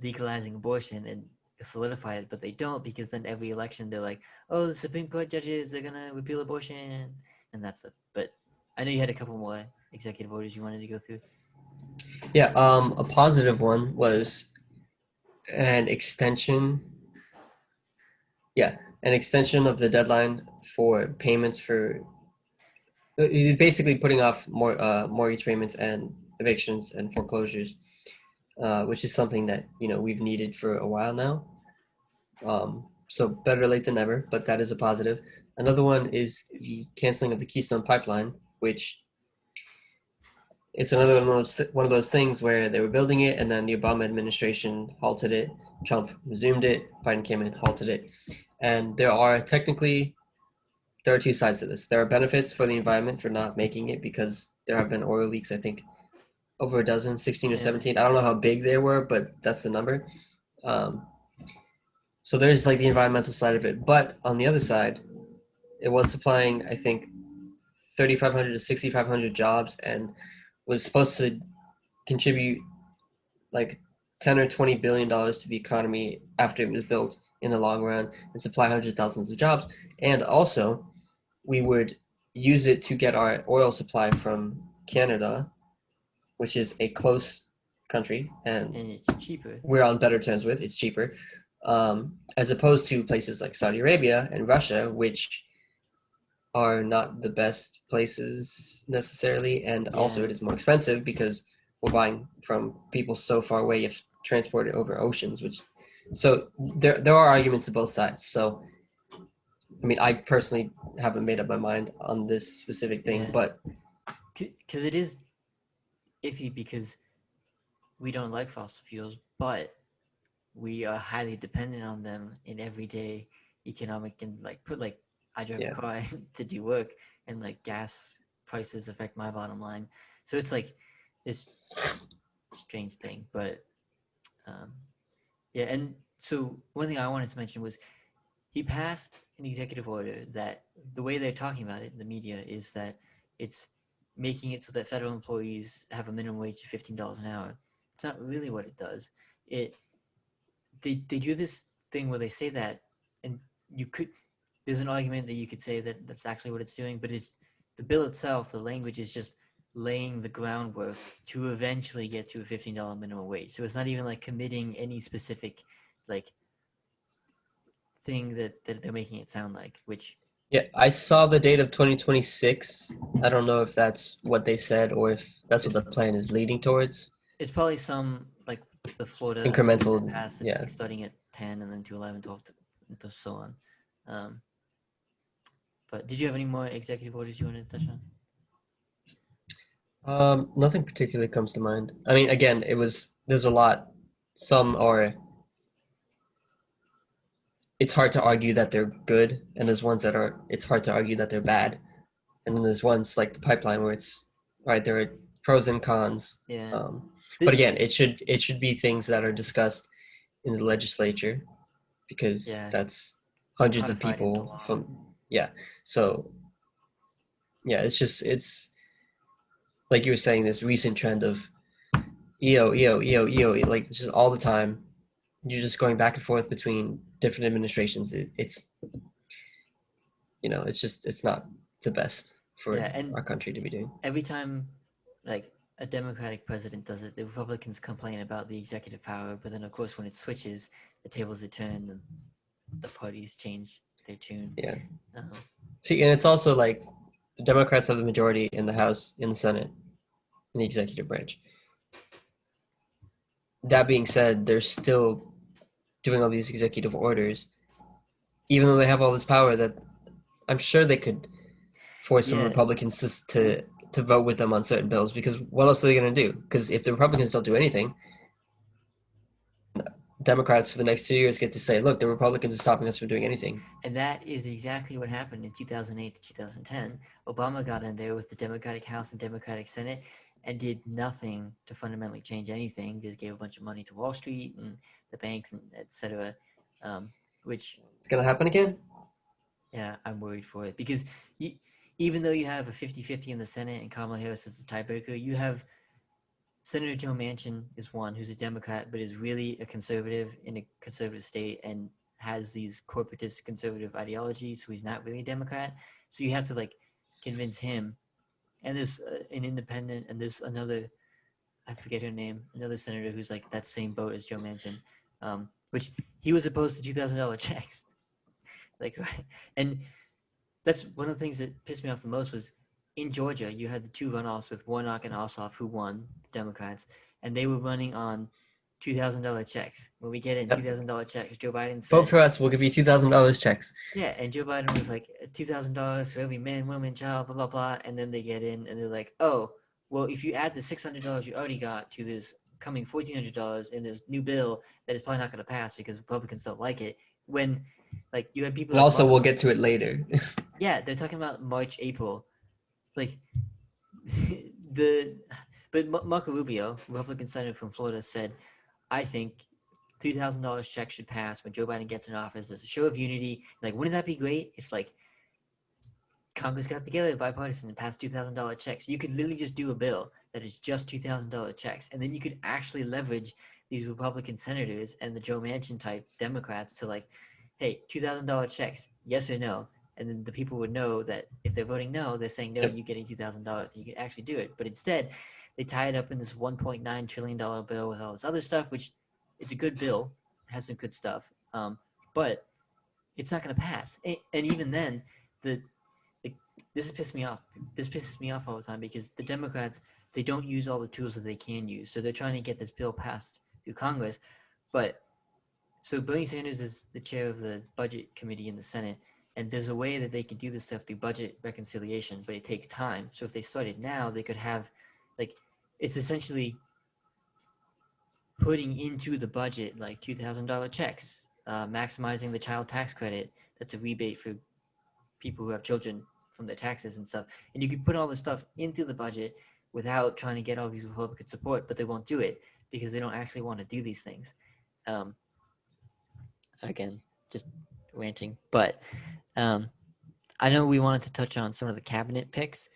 legalizing abortion and solidify it, but they don't, because then every election they're like, oh, the Supreme Court judges, they're gonna repeal abortion and that's it. But I know you had a couple more executive orders you wanted to go through. Yeah, a positive one was an extension. Yeah, an extension of the deadline for payments for basically putting off more mortgage payments and evictions and foreclosures, which is something that we've needed for a while now. So better late than never, but that is a positive. Another one is the canceling of the Keystone Pipeline, which it's another one of those things where they were building it and then the Obama administration halted it. Trump resumed it. Biden came in, halted it. And there are two sides to this. There are benefits for the environment for not making it, because there have been oil leaks, I think, over a dozen, 16 or 17. I don't know how big they were, but that's the number. So there's like the environmental side of it. But on the other side, it was supplying, I think, 3,500 to 6,500 jobs and was supposed to contribute like 10 or 20 billion dollars to the economy after it was built in the long run, and supply hundreds of thousands of jobs. And also, we would use it to get our oil supply from Canada, which is a close country, and and it's cheaper. we're on better terms with. It's cheaper, as opposed to places like Saudi Arabia and Russia, which are not the best places necessarily, and also Yeah. it is more expensive because we're buying from people so far away. You have to transport it over oceans, which so there are arguments to both sides. So I mean, I personally haven't made up my mind on this specific thing, Yeah. but Because it is iffy because we don't like fossil fuels, but we are highly dependent on them in everyday economic and like put like I drive a yeah, car to do work and like gas prices affect my bottom line. So it's like this strange thing. But um, yeah, and so one thing I wanted to mention was he passed an executive order that the way they're talking about it in the media is that it's making it so that federal employees have a minimum wage of $15 an hour. It's not really what it does. It they do this thing where they say that, and you could there's an argument that you could say that that's actually what it's doing, but it's the bill itself. The language is just laying the groundwork to eventually get to a $15 minimum wage. So it's not even like committing any specific like thing that they're making it sound like, which yeah. I saw the date of 2026. I don't know if that's what they said or if that's what the plan is leading towards. it's probably some like the Florida Incremental, pass. It's yeah. like starting at 10 and then to 11, 12, to so on. But did you have any more executive orders you wanted to touch on? Nothing particularly comes to mind. I mean, again, there's a lot. Some are. It's hard to argue that they're good, and there's ones that are. It's hard to argue that they're bad, and then there's ones like the pipeline where it's right. There are pros and cons. Yeah. But again, it should be things that are discussed in the legislature, because Yeah. that's hundreds of Codified into people law. from So yeah, it's like you were saying, this recent trend of EO, like just all the time. You're just going back and forth between different administrations. It's it's not the best for Yeah, and our country to be doing. every time like a Democratic president does it, the Republicans complain about the executive power, but then of course when it switches, the tables are turned and the parties change their tune. Yeah. Um, See, and it's also like the Democrats have the majority in the House, in the Senate, in the executive branch. That being said, they're still doing all these executive orders, even though they have all this power. That I'm sure they could force some Yeah. Republicans to vote with them on certain bills, because what else are they going to do? Because if the Republicans don't do anything, Democrats for the next 2 years get to say, look, the Republicans are stopping us from doing anything. And that is exactly what happened in 2008 to 2010. Obama got in there with the Democratic House and Democratic Senate and did nothing to fundamentally change anything. Just gave a bunch of money to Wall Street and the banks and etc. Which It's going to happen again? yeah, I'm worried for it because even though you have a 50-50 in the Senate and Kamala Harris is the tiebreaker, you have Senator Joe Manchin is one who's a Democrat but is really a conservative in a conservative state and has these corporatist conservative ideologies, so he's not really a Democrat. So you have to like convince him. And there's an independent, and there's another, I forget her name, another senator who's like that same boat as Joe Manchin, which he was opposed to $2,000 checks. Like, right? And that's one of the things that pissed me off the most was in Georgia, you had the two runoffs with Warnock and Ossoff, who won, the Democrats, and they were running on $2,000 checks. When we get in Yep. $2,000 checks, Joe Biden said, Vote for us. We'll give you $2,000 checks. yeah, and Joe Biden was like $2,000 for every man, woman, child, blah blah blah, and then they get in and they're like, oh, well, if you add the $600 you already got to this coming $1,400 in this new bill that is probably not going to pass because Republicans don't like it, when like you have people, And like also, Marco, we'll get to it later. yeah, they're talking about March, April, like but Marco Rubio, Republican senator from Florida, said, I think $2,000 check should pass when Joe Biden gets in office as a show of unity. Like, wouldn't that be great if like Congress got together, bipartisan, and passed $2,000 checks? You could literally just do a bill that is just $2,000 checks, and then you could actually leverage these Republican senators and the Joe Manchin type Democrats to like, hey, $2,000 checks, yes or no? And then the people would know that if they're voting no, they're saying no, Yep. you're getting $2,000, and you could actually do it. But instead, they tie it up in this $1.9 trillion bill with all this other stuff, which it's a good bill, has some good stuff, but it's not going to pass. And even then, the this pisses me off. This pisses me off all the time because the Democrats, they don't use all the tools that they can use. So they're trying to get this bill passed through Congress, but so Bernie Sanders is the chair of the budget committee in the Senate, and there's a way that they can do this stuff through budget reconciliation, but it takes time. So if they started now, they could have, like, it's essentially putting into the budget like $2,000 checks, maximizing the child tax credit. That's a rebate for people who have children from their taxes and stuff. And you could put all this stuff into the budget without trying to get all these Republican support, but they won't do it because they don't actually want to do these things. Again, just ranting, but I know we wanted to touch on some of the cabinet picks,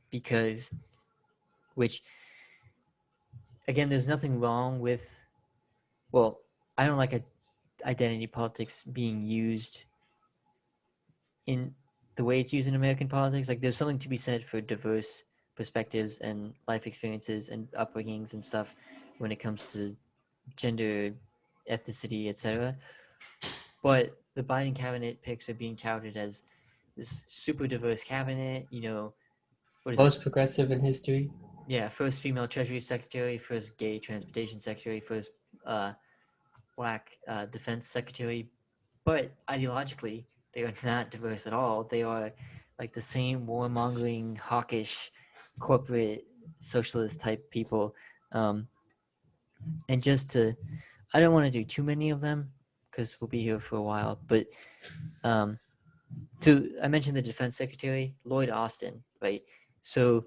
because, which, again, there's nothing wrong with, well, I don't like identity politics being used in the way it's used in American politics. Like, there's something to be said for diverse perspectives and life experiences and upbringings and stuff when it comes to gender, ethnicity, etc. But the Biden cabinet picks are being touted as this super diverse cabinet, you know, what is Most it? progressive in history. Yeah, first female Treasury Secretary, first gay Transportation Secretary, first black Defense Secretary. But ideologically, they are not diverse at all. They are like the same warmongering, hawkish, corporate, socialist type people. And just to, I don't want to do too many of them because we'll be here for a while. But I mentioned the Defense Secretary, Lloyd Austin, right? So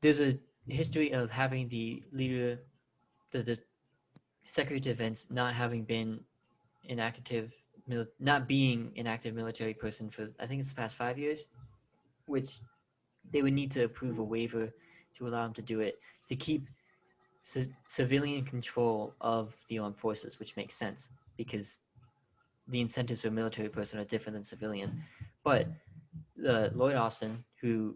there's a history of having the leader, the Secretary of Defense, not having been an active, not being an active military person for, I think it's the past 5 years, which they would need to approve a waiver to allow him to do it, to keep civilian control of the armed forces, which makes sense because the incentives for a military person are different than civilian. But Lloyd Austin, who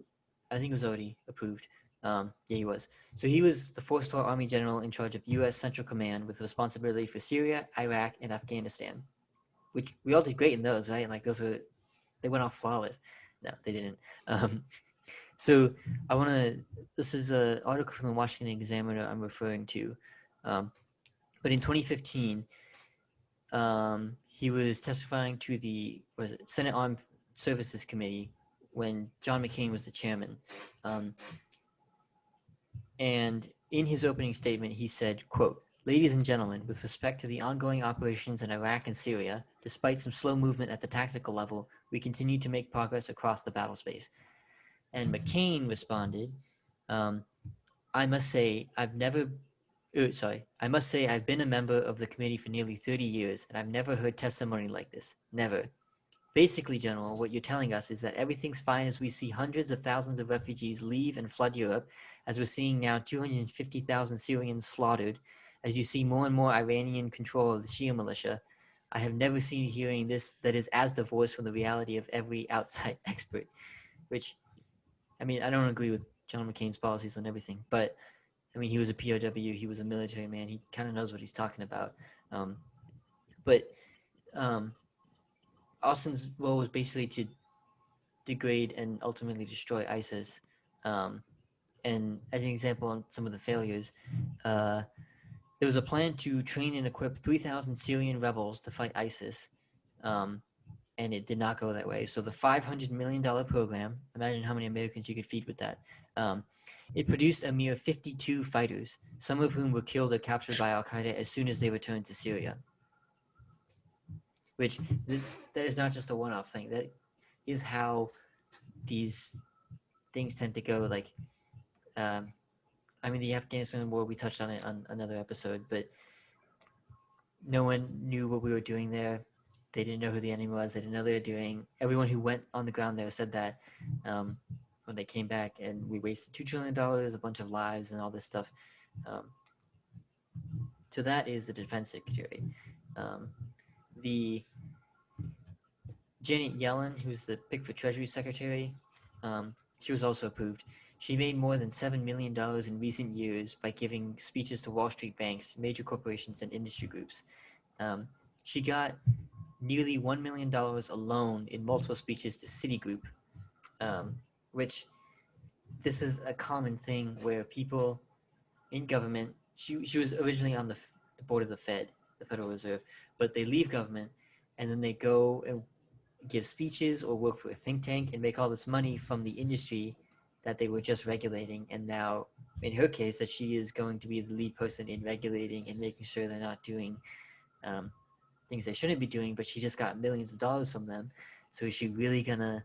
I think was already approved, yeah, he was. So he was the four-star Army general in charge of U.S. Central Command with responsibility for Syria, Iraq, and Afghanistan, which we all did great in those, right? Like they went off flawless. No, they didn't. So I want to, this is an article from the Washington Examiner I'm referring to. But in 2015, he was testifying to the Senate Armed Services Committee when John McCain was the chairman. And in his opening statement, he said, quote, "Ladies and gentlemen, with respect to the ongoing operations in Iraq and Syria, despite some slow movement at the tactical level, we continue to make progress across the battle space." And McCain responded, I must say I've been a member of the committee for nearly 30 years, and I've never heard testimony like this. Never. Basically, General, what you're telling us is that everything's fine as we see hundreds of thousands of refugees leave and flood Europe, as we're seeing now 250,000 Syrians slaughtered, as you see more and more Iranian control of the Shia militia. I have never seen a hearing this that is as divorced from the reality of every outside expert, which, I mean, I don't agree with John McCain's policies on everything, but I mean, he was a POW, he was a military man, he kind of knows what he's talking about. But Austin's role was basically to degrade and ultimately destroy ISIS. And as an example on some of the failures, there was a plan to train and equip 3,000 Syrian rebels to fight ISIS, and it did not go that way. So the $500 million program, imagine how many Americans you could feed with that. It produced a mere 52 fighters, some of whom were killed or captured by al-Qaeda as soon as they returned to Syria. Which, that is not just a one-off thing. That is how these things tend to go. Like, I mean, the Afghanistan war, we touched on it on another episode, but no one knew what we were doing there. They didn't know who the enemy was. They didn't know what they were doing. Everyone who went on the ground there said that when they came back, and we wasted $2 trillion, a bunch of lives, and all this stuff. So that is the defense secretary. The Janet Yellen, who's the pick for Treasury Secretary, She was also approved. She made more than $7 million in recent years by giving speeches to Wall Street banks, major corporations, and industry groups. She got nearly $1 million alone in multiple speeches to Citigroup, which this is a common thing where people in government, she was originally on the board of the Fed, the Federal Reserve, but they leave government and then they go and give speeches or work for a think tank and make all this money from the industry that they were just regulating. And now, in her case, that she is going to be the lead person in regulating and making sure they're not doing things they shouldn't be doing, but she just got millions of dollars from them. So is she really gonna?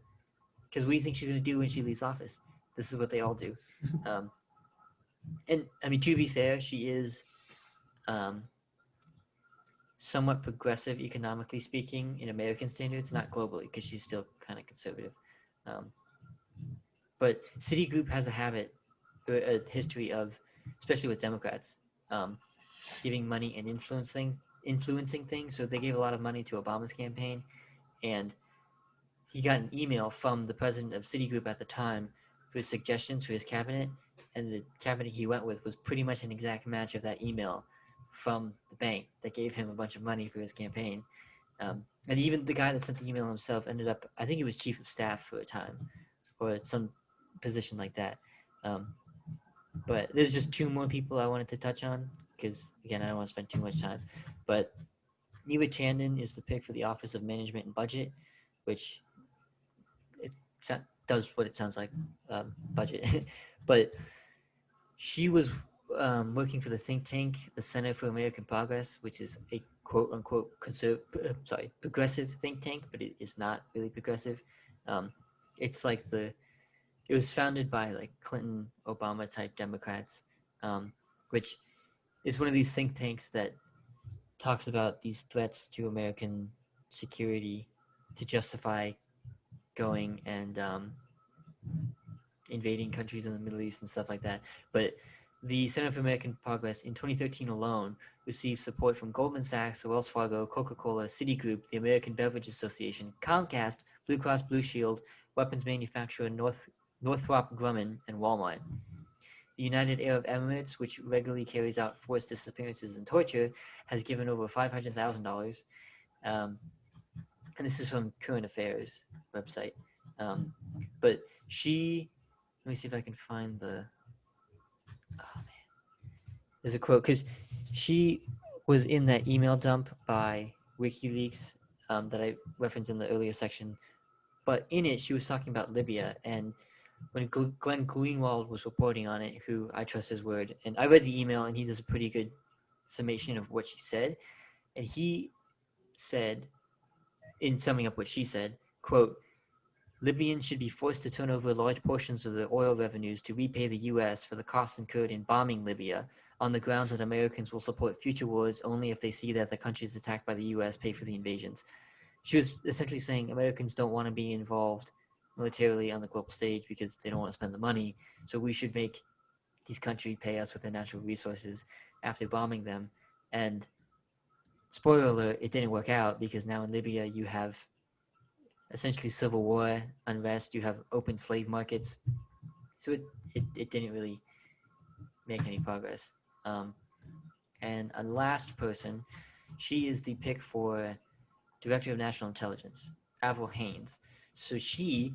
Because what do you think she's gonna do when she leaves office? This is what they all do. And I mean, to be fair, she is somewhat progressive economically speaking in American standards, not globally, because she's still kind of conservative. But Citigroup has a history of, especially with Democrats, giving money and influencing things. So they gave a lot of money to Obama's campaign, and he got an email from the president of Citigroup at the time for suggestions for his cabinet, and the cabinet he went with was pretty much an exact match of that email from the bank that gave him a bunch of money for his campaign. And even the guy that sent the email himself ended up, I think he was chief of staff for a time, or some position like that. But there's just two more people I wanted to touch on, because, again, I don't want to spend too much time. But Neera Tanden is the pick for the Office of Management and Budget, which it does what it sounds like, budget. But she was working for the think tank, the Center for American Progress, which is a quote-unquote progressive think tank, but it is not really progressive. It's like it was founded by like Clinton, Obama type Democrats, which is one of these think tanks that talks about these threats to American security to justify going and invading countries in the Middle East and stuff like that. But the Center for American Progress in 2013 alone received support from Goldman Sachs, Wells Fargo, Coca-Cola, Citigroup, the American Beverage Association, Comcast, Blue Cross Blue Shield, weapons manufacturer Northrop Grumman, and Walmart. The United Arab Emirates, which regularly carries out forced disappearances and torture, has given over $500,000. And this is from Current Affairs website. But let me see if I can find there's a quote, because she was in that email dump by WikiLeaks that I referenced in the earlier section. But in it, she was talking about Libya, and when Glenn Greenwald was reporting on it, who I trust his word, and I read the email, and he does a pretty good summation of what she said, and he said, in summing up what she said, quote, Libyans should be forced to turn over large portions of their oil revenues to repay the U.S. for the costs incurred in bombing Libya, on the grounds that Americans will support future wars only if they see that the countries attacked by the U.S. pay for the invasions. She was essentially saying Americans don't want to be involved militarily on the global stage because they don't want to spend the money, so we should make these countries pay us with their natural resources after bombing them. And spoiler alert, it didn't work out, because now in Libya you have essentially civil war, unrest, you have open slave markets, so it didn't really make any progress. And a last person, she is the pick for Director of National Intelligence, Avril Haines. So she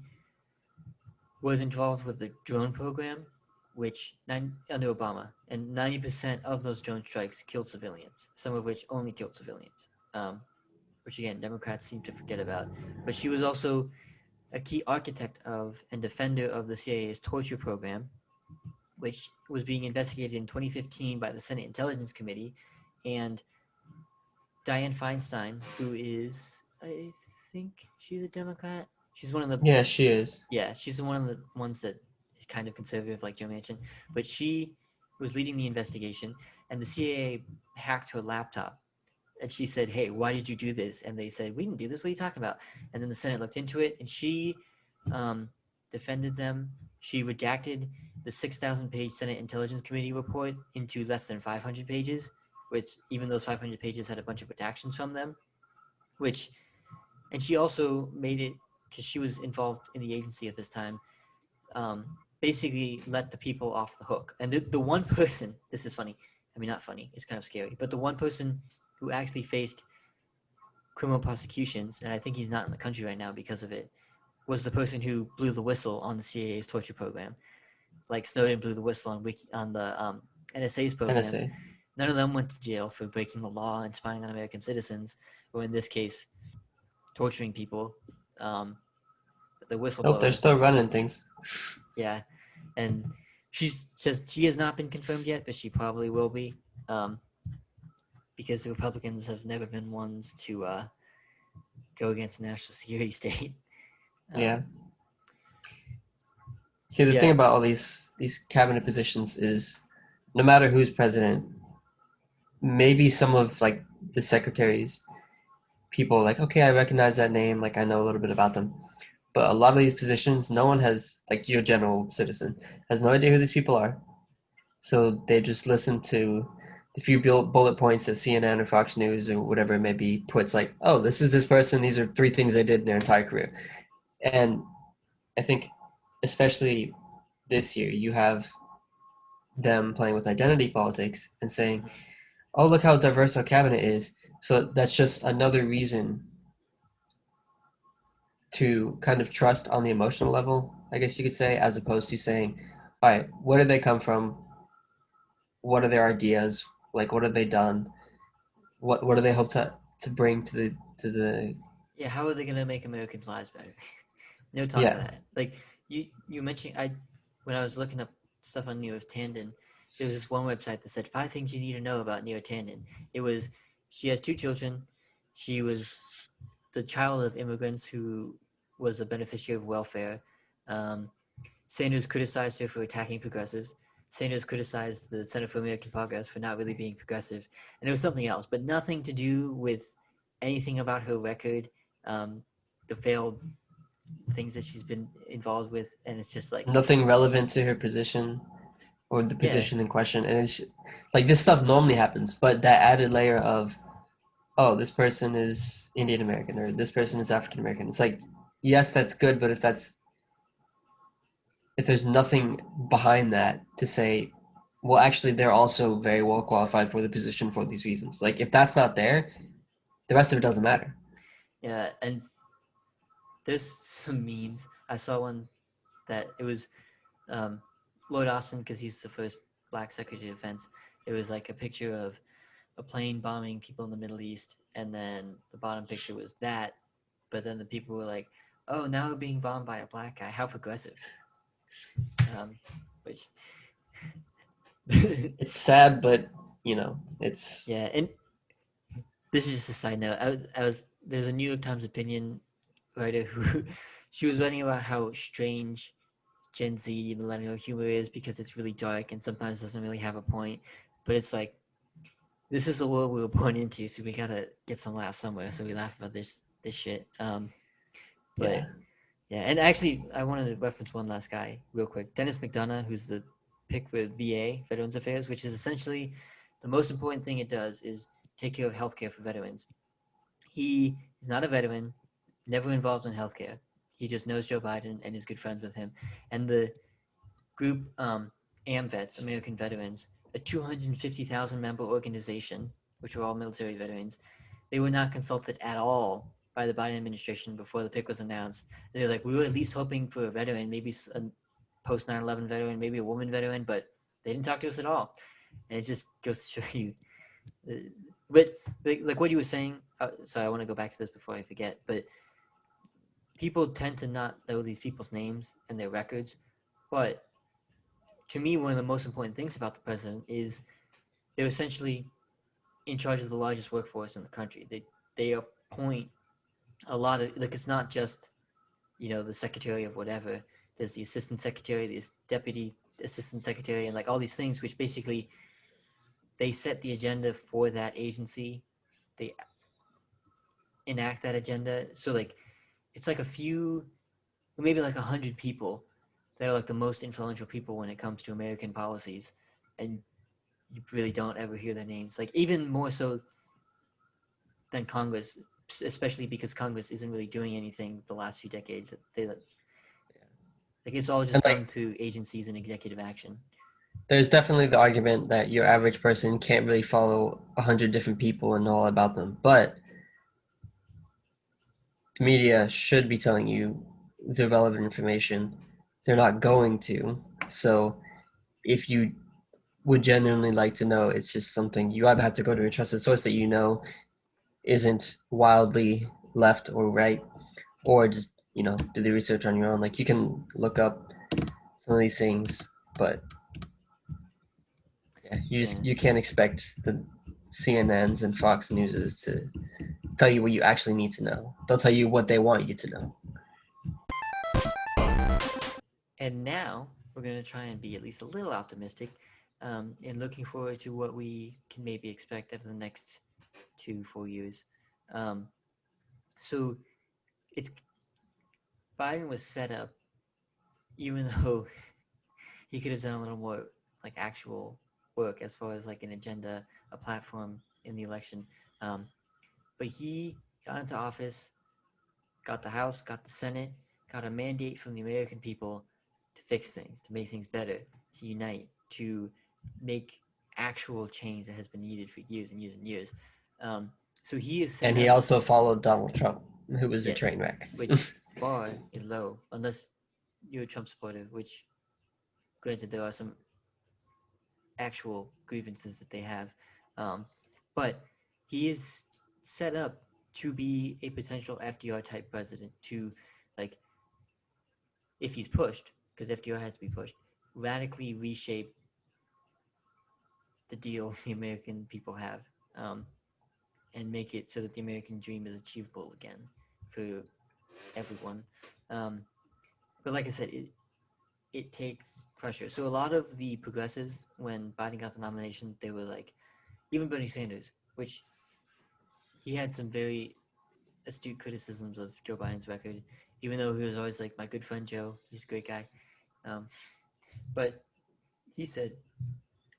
was involved with the drone program, which under Obama, and 90% of those drone strikes killed civilians, some of which only killed civilians, which again, Democrats seem to forget about. But she was also a key architect of and defender of the CIA's torture program, which was being investigated in 2015 by the Senate Intelligence Committee. And Dianne Feinstein, who is, I think she's a Democrat. She's one of the... Yeah, she is. Yeah, she's one of the ones that is kind of conservative, like Joe Manchin. But she was leading the investigation, and the CIA hacked her laptop. And she said, hey, why did you do this? And they said, we didn't do this. What are you talking about? And then the Senate looked into it, and she defended them. She redacted the 6,000-page Senate Intelligence Committee report into less than 500 pages, which even those 500 pages had a bunch of redactions from them. And she also made it, because she was involved in the agency at this time, basically let the people off the hook. And the one person, this is funny. I mean, not funny. It's kind of scary. But the one person who actually faced criminal prosecutions, and I think he's not in the country right now because of it, was the person who blew the whistle on the CIA's torture program. Like Snowden blew the whistle on the NSA's program. NSA. None of them went to jail for breaking the law and spying on American citizens, or in this case, torturing people. The whistleblower. Nope, they're still running things. Yeah, and she has not been confirmed yet, but she probably will be, because the Republicans have never been ones to go against the national security state. Yeah. See, the thing about all these cabinet positions is, no matter who's president, maybe some of like the secretaries, people are like, okay, I recognize that name, like I know a little bit about them. But a lot of these positions, no one has, like your general citizen, has no idea who these people are. So they just listen to the few bullet points that CNN or Fox News or whatever it may be puts, like, oh, this is this person, these are 3 things they did in their entire career. And I think especially this year, you have them playing with identity politics and saying, oh, look how diverse our cabinet is. So that's just another reason to kind of trust on the emotional level, I guess you could say, as opposed to saying, all right, where did they come from? What are their ideas? Like, what have they done? What do they hope to bring to the Yeah, how are they gonna make Americans' lives better? No talk of that. Like you mentioned, when I was looking up stuff on Neera Tanden, there was this one website that said 5 things you need to know about Neera Tanden. It was, she has 2 children. She was the child of immigrants who was a beneficiary of welfare. Sanders criticized her for attacking progressives. Sanders criticized the Center for American Progress for not really being progressive. And it was something else, but nothing to do with anything about her record, the failed things that she's been involved with. And it's just like, nothing relevant to her position or the Yeah. position in question. And it's like, this stuff normally happens, but that added layer of, oh, this person is Indian American or this person is African American. It's like, yes, that's good, but if there's nothing behind that to say, well, actually, they're also very well qualified for the position for these reasons. Like, if that's not there, the rest of it doesn't matter. yeah, and there's some memes. I saw one that it was Lloyd Austin, because he's the first Black Secretary of Defense. It was like a picture of a plane bombing people in the Middle East, and then the bottom picture was that, but then the people were like, oh, now we're being bombed by a black guy. How progressive. Which It's sad, but it's yeah, and this is just a side note. There's a New York Times opinion writer who she was writing about how strange Gen Z millennial humor is, because it's really dark and sometimes doesn't really have a point. But it's like, this is the world we were born into, so we gotta get some laughs somewhere. So we laugh about this shit. But yeah, and actually, I wanted to reference one last guy real quick. Dennis McDonough, who's the pick for VA, Veterans Affairs, which is essentially the most important thing it does is take care of healthcare for veterans. He is not a veteran, never involved in healthcare. He just knows Joe Biden and is good friends with him. And the group AMVETS, American Veterans, a 250,000 member organization, which were all military veterans, they were not consulted at all by the Biden administration before the pick was announced. They're like, we were at least hoping for a veteran, maybe a post 9/11 veteran, maybe a woman veteran, but they didn't talk to us at all. And it just goes to show you. But like what you were saying, sorry, I want to go back to this before I forget, but people tend to not know these people's names and their records. But to me, one of the most important things about the president is they're essentially in charge of the largest workforce in the country. They appoint a lot of, like, it's not just, the secretary of whatever. There's the assistant secretary, the deputy assistant secretary, and like all these things, which basically they set the agenda for that agency. They enact that agenda. So like, it's like a few, maybe like 100 people that are like the most influential people when it comes to American policies, and you really don't ever hear their names. Like, even more so than Congress, especially because Congress isn't really doing anything the last few decades. Like it's all just And, done through agencies and executive action. there's definitely the argument that your average person can't really follow 100 different people and know all about them, but the media should be telling you the relevant information. They're not going to. So if you would genuinely like to know, it's just something you either have to go to a trusted source that you know isn't wildly left or right, or just do the research on your own. Like you can look up some of these things, but yeah, Yeah. you can't expect the CNNs and Fox Newses to tell you what you actually need to know. They'll tell you what they want you to know. And now we're going to try and be at least a little optimistic, and looking forward to what we can maybe expect over the next 2-4 years. So it's Biden was set up, even though he could have done a little more like actual work as far as like an agenda, a platform in the election. But he got into office, got the House, got the Senate, got a mandate from the American people to fix things, to make things better, to unite, to make actual change that has been needed for years and years and years. So he is set And he up, also followed Donald Trump, who was a yes, train wreck. which bar is low, unless you're a Trump supporter, which granted there are some actual grievances that they have. But he is set up to be a potential FDR type president to, like, if he's pushed, because FDR has to be pushed, radically reshape the deal the American people have, and make it so that the American dream is achievable again for everyone. But like I said, it takes pressure. So a lot of the progressives, when Biden got the nomination, they were like, even Bernie Sanders, which he had some very astute criticisms of Joe Biden's record, even though he was always like, my good friend Joe, he's a great guy. But he said,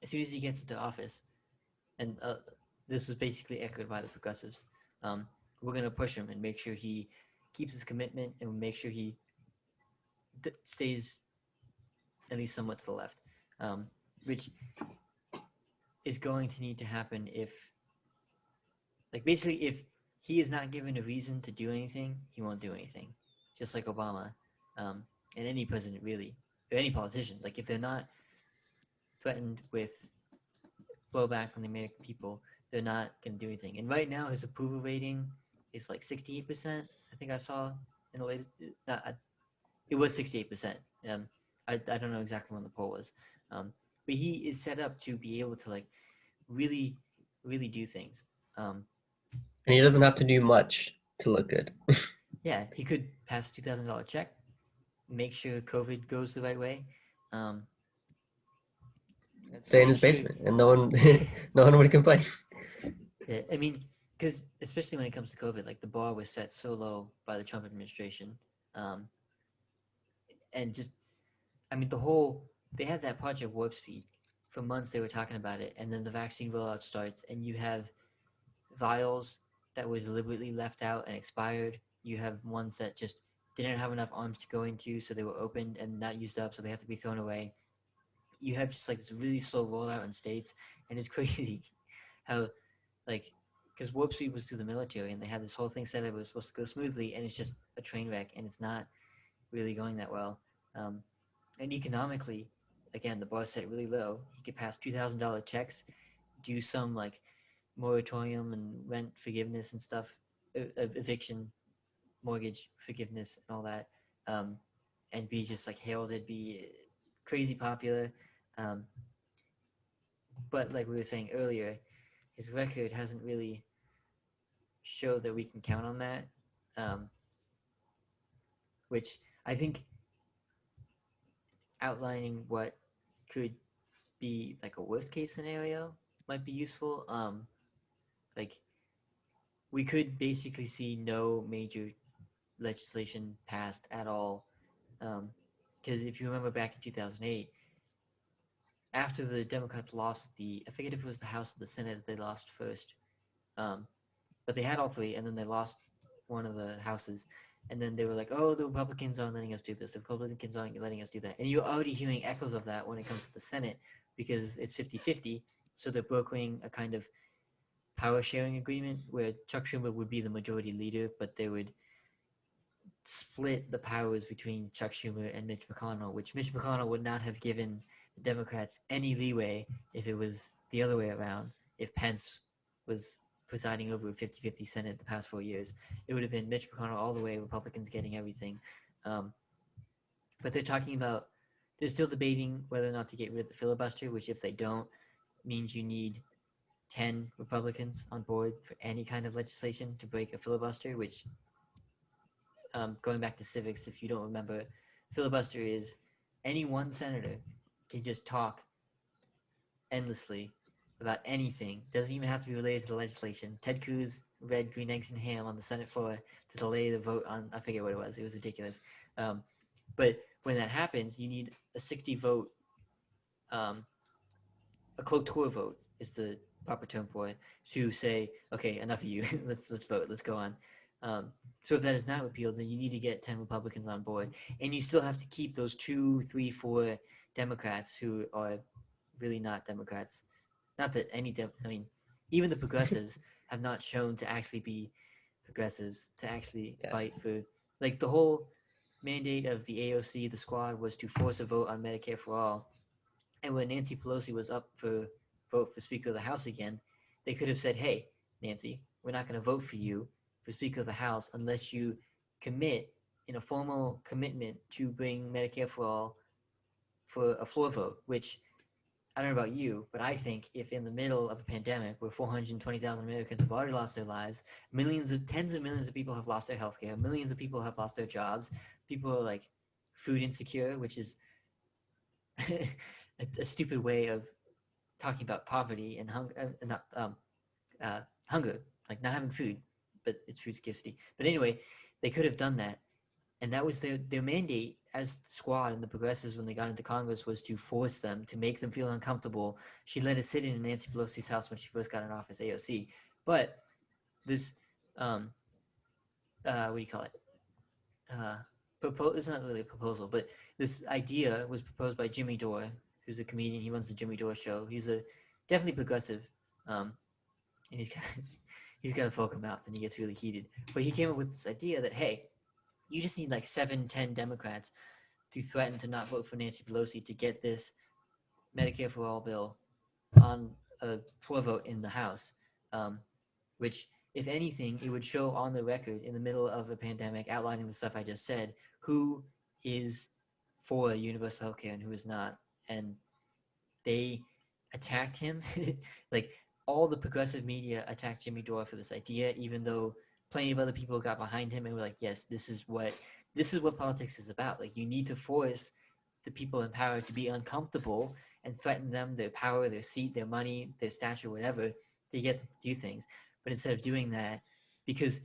as soon as he gets into office, and this was basically echoed by the progressives, we're going to push him and make sure he keeps his commitment and make sure he stays at least somewhat to the left, which is going to need to happen if, like, basically, if he is not given a reason to do anything, he won't do anything. Just like Obama, and any president really, or any politician. Like, if they're not threatened with blowback from the American people, they're not going to do anything. And right now, his approval rating is like 68%. I think I saw in the latest. It was 68%. I don't know exactly when the poll was, but he is set up to be able to like really, really do things. And he doesn't have to do much to look good. Yeah, he could pass a $2,000 check, make sure COVID goes the right way, Stay in his basement, and no one, no one would complain. Yeah, I mean, because especially when it comes to COVID, like the bar was set so low by the Trump administration, and just, I mean, they had that Project Warp Speed. For months they were talking about it, and then the vaccine rollout starts, and you have vials that was deliberately left out and expired. You have ones that just didn't have enough arms to go into, so they were opened and not used up, so they have to be thrown away. You have just like this really slow rollout in states, and it's crazy how, like, because Warp Speed was through the military, and they had this whole thing said it was supposed to go smoothly, and it's just a train wreck, and it's not really going that well. And economically, again, the bar set it really low. He could pass $2,000 checks, do some like moratorium and rent forgiveness and stuff, eviction, mortgage forgiveness, and all that, and be just like hailed. It'd be crazy popular. But like we were saying earlier, his record hasn't really showed that we can count on that, which I think outlining what could be like a worst case scenario might be useful. Like we could basically see no major legislation passed at all, because if you remember back in 2008, after the Democrats lost I forget if it was the House or the Senate they lost first, but they had all three, and then they lost one of the houses. And then they were like, oh, the Republicans aren't letting us do this. The Republicans aren't letting us do that. And you're already hearing echoes of that when it comes to the Senate because it's 50-50. So they're brokering a kind of power sharing agreement where Chuck Schumer would be the majority leader, but they would split the powers between Chuck Schumer and Mitch McConnell, which Mitch McConnell would not have given the Democrats any leeway if it was the other way around. If Pence was presiding over a 50-50 Senate the past 4 years, it would have been Mitch McConnell all the way, Republicans getting everything. But they're talking about, they're still debating whether or not to get rid of the filibuster, which if they don't, means you need 10 Republicans on board for any kind of legislation to break a filibuster, which, going back to civics, if you don't remember, filibuster is any one senator can just talk endlessly about anything. Doesn't even have to be related to the legislation. Ted Cruz read Green Eggs and Ham on the Senate floor to delay the vote on, I forget what it was. It was ridiculous. But when that happens, you need a 60 vote, a cloture vote is the proper term for it, to say, okay, enough of you, let's vote, let's go on. So if that is not repealed, then you need to get 10 Republicans on board, and you still have to keep those 2, 3, 4 Democrats who are really not Democrats. Not that any, even the progressives have not shown to actually be progressives, to actually fight for, like, the whole mandate of the AOC, the squad, was to force a vote on Medicare for all. And when Nancy Pelosi was up for vote for Speaker of the House again, they could have said, hey, Nancy, we're not going to vote for you for Speaker of the House unless you commit in a formal commitment to bring Medicare for all for a floor vote, which I don't know about you, but I think if in the middle of a pandemic where 420,000 Americans have already lost their lives, tens of millions of people have lost their healthcare, millions of people have lost their jobs, people are like food insecure, which is a stupid way of talking about poverty and hunger, like not having food, but it's food scarcity. But anyway, they could have done that. And that was their mandate as squad and the progressives when they got into Congress, was to force them, to make them feel uncomfortable. She let us sit in Nancy Pelosi's house when she first got in office, AOC. But this, what do you call it? It's not really a proposal, but this idea was proposed by Jimmy Dore, who's a comedian. He runs the Jimmy Dore Show. He's a definitely progressive, and he's got a vocal mouth and he gets really heated. But he came up with this idea that, hey, you just need like 7-10 Democrats to threaten to not vote for Nancy Pelosi to get this Medicare for all bill on a floor vote in the House, which, if anything, it would show on the record in the middle of a pandemic, outlining the stuff I just said, who is for universal healthcare and who is not. And they attacked him. Like, all the progressive media attacked Jimmy Dore for this idea, even though plenty of other people got behind him and were like, yes, this is what politics is about. Like, you need to force the people in power to be uncomfortable and threaten them, their power, their seat, their money, their stature, whatever, to get them to do things. But instead of doing that, because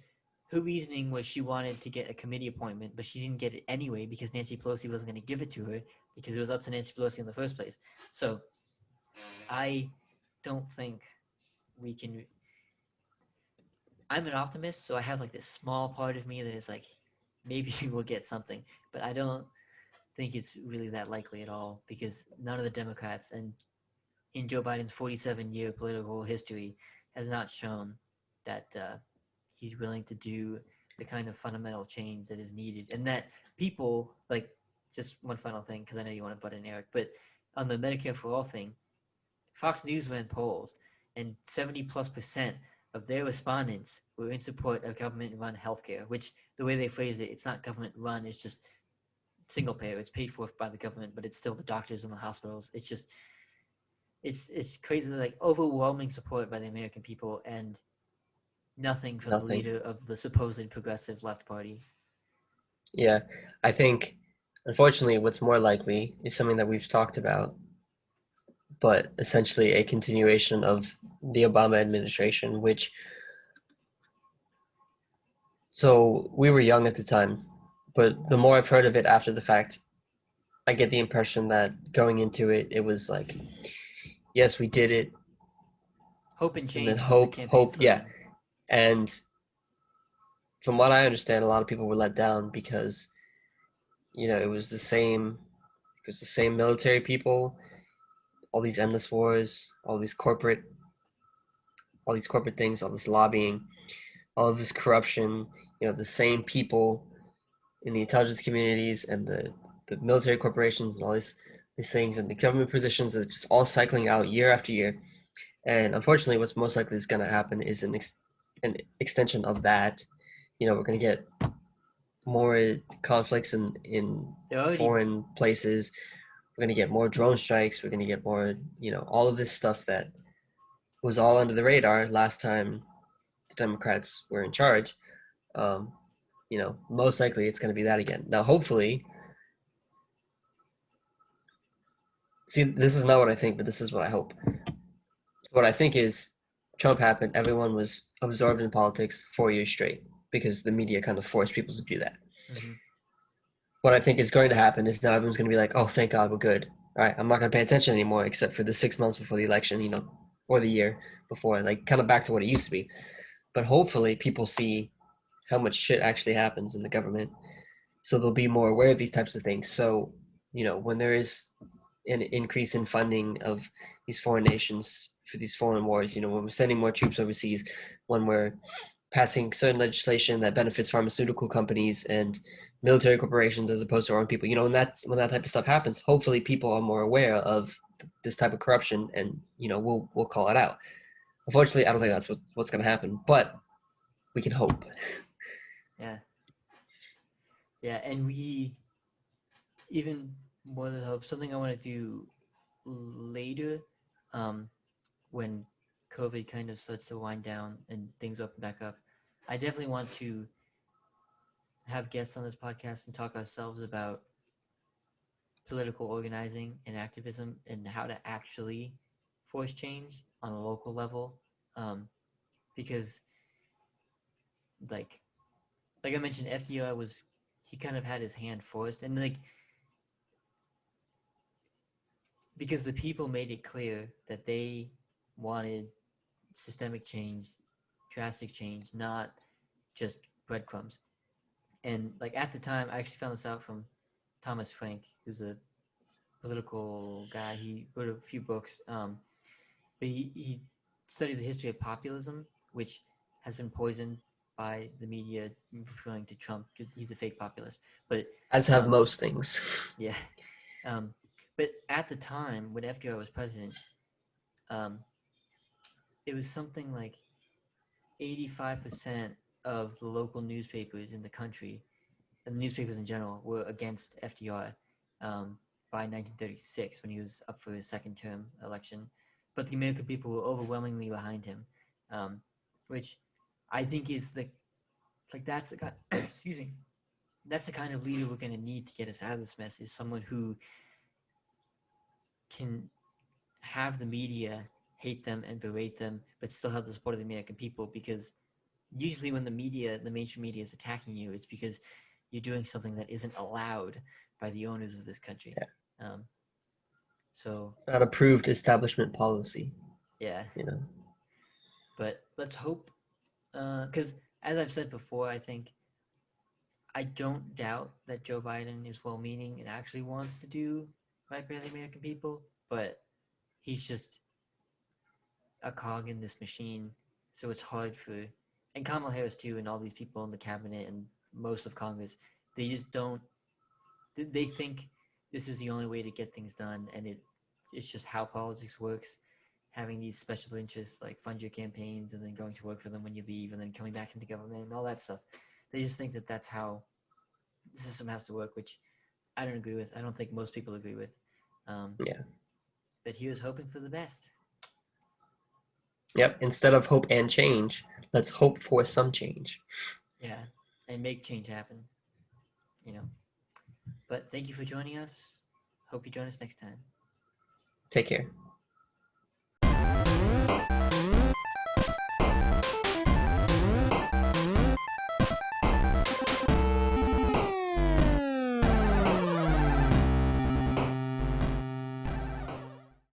her reasoning was she wanted to get a committee appointment, but she didn't get it anyway because Nancy Pelosi wasn't going to give it to her because it was up to Nancy Pelosi in the first place. So I don't think we can. I'm an optimist, so I have like this small part of me that is like, maybe we'll get something, but I don't think it's really that likely at all, because none of the Democrats, and in Joe Biden's 47-year political history, has not shown that he's willing to do the kind of fundamental change that is needed. And that people, like, just one final thing, because I know you want to butt in, Eric, but on the Medicare for All thing, Fox News ran polls, and 70+% of their respondents were in support of government-run healthcare, which, the way they phrased it, it's not government-run, it's just single payer. It's paid for by the government, but it's still the doctors and the hospitals. It's just, it's crazy, like overwhelming support by the American people, and nothing from the leader of the supposed progressive left party. Yeah, I think, unfortunately, what's more likely is something that we've talked about, but essentially a continuation of the Obama administration, which, so we were young at the time, but the more I've heard of it after the fact, I get the impression that going into it, it was like, yes, we did it. Hope and change. And then hope, yeah. And from what I understand, a lot of people were let down because, it was the same military people, all these endless wars, all these corporate things, all this lobbying, all of this corruption, the same people in the intelligence communities and the military corporations and all these things and the government positions that are just all cycling out year after year. And unfortunately, what's most likely is going to happen is an extension of that. We're going to get more conflicts in They're already foreign places. We're going to get more drone strikes. We're going to get more, all of this stuff that was all under the radar last time the Democrats were in charge. Most likely it's going to be that again. Now, hopefully, see, this is not what I think, but this is what I hope. So what I think is Trump happened. Everyone was absorbed in politics 4 years straight because the media kind of forced people to do that. Mhm. What I think is going to happen is now everyone's going to be like, oh, thank God, we're good. All right, I'm not going to pay attention anymore except for the 6 months before the election, or the year before, like kind of back to what it used to be. But hopefully people see how much shit actually happens in the government. So they'll be more aware of these types of things. So, when there is an increase in funding of these foreign nations for these foreign wars, when we're sending more troops overseas, when we're passing certain legislation that benefits pharmaceutical companies and military corporations as opposed to our own people, when that type of stuff happens, hopefully people are more aware of this type of corruption and, we'll call it out. Unfortunately, I don't think that's what's going to happen, but we can hope. Yeah. Yeah, and we even more than hope, something I want to do later, when COVID kind of starts to wind down and things open back up. I definitely want to have guests on this podcast and talk ourselves about political organizing and activism and how to actually force change on a local level. Because like I mentioned, FDR he kind of had his hand forced, and because the people made it clear that they wanted systemic change, drastic change, not just breadcrumbs. And at the time, I actually found this out from Thomas Frank, who's a political guy. He wrote a few books, but he studied the history of populism, which has been poisoned by the media referring to Trump. He's a fake populist, but As have most things. yeah. But at the time when FDR was president, it was something like 85% of the local newspapers in the country, and the newspapers in general, were against FDR by 1936 when he was up for his second term election. But the American people were overwhelmingly behind him, which I think is that's the kind. Excuse me. That's the kind of leader we're going to need to get us out of this mess. Is someone who can have the media hate them and berate them, but still have the support of the American people. Because usually when the mainstream media is attacking you, it's because you're doing something that isn't allowed by the owners of this country. Yeah. So it's not approved establishment policy. Yeah. But let's hope, because as I've said before, I don't doubt that Joe Biden is well-meaning and actually wants to do right by the American people, but he's just a cog in this machine. So it's hard and Kamala Harris too, and all these people in the cabinet and most of Congress, they just don't. They think this is the only way to get things done, and it's just how politics works. Having these special interests fund your campaigns and then going to work for them when you leave and then coming back into government and all that stuff. They just think that that's how the system has to work, which I don't agree with. I don't think most people agree with. Yeah. But he was hoping for the best. Yep. Instead of hope and change, let's hope for some change. Yeah. And make change happen. But thank you for joining us. Hope you join us next time. Take care.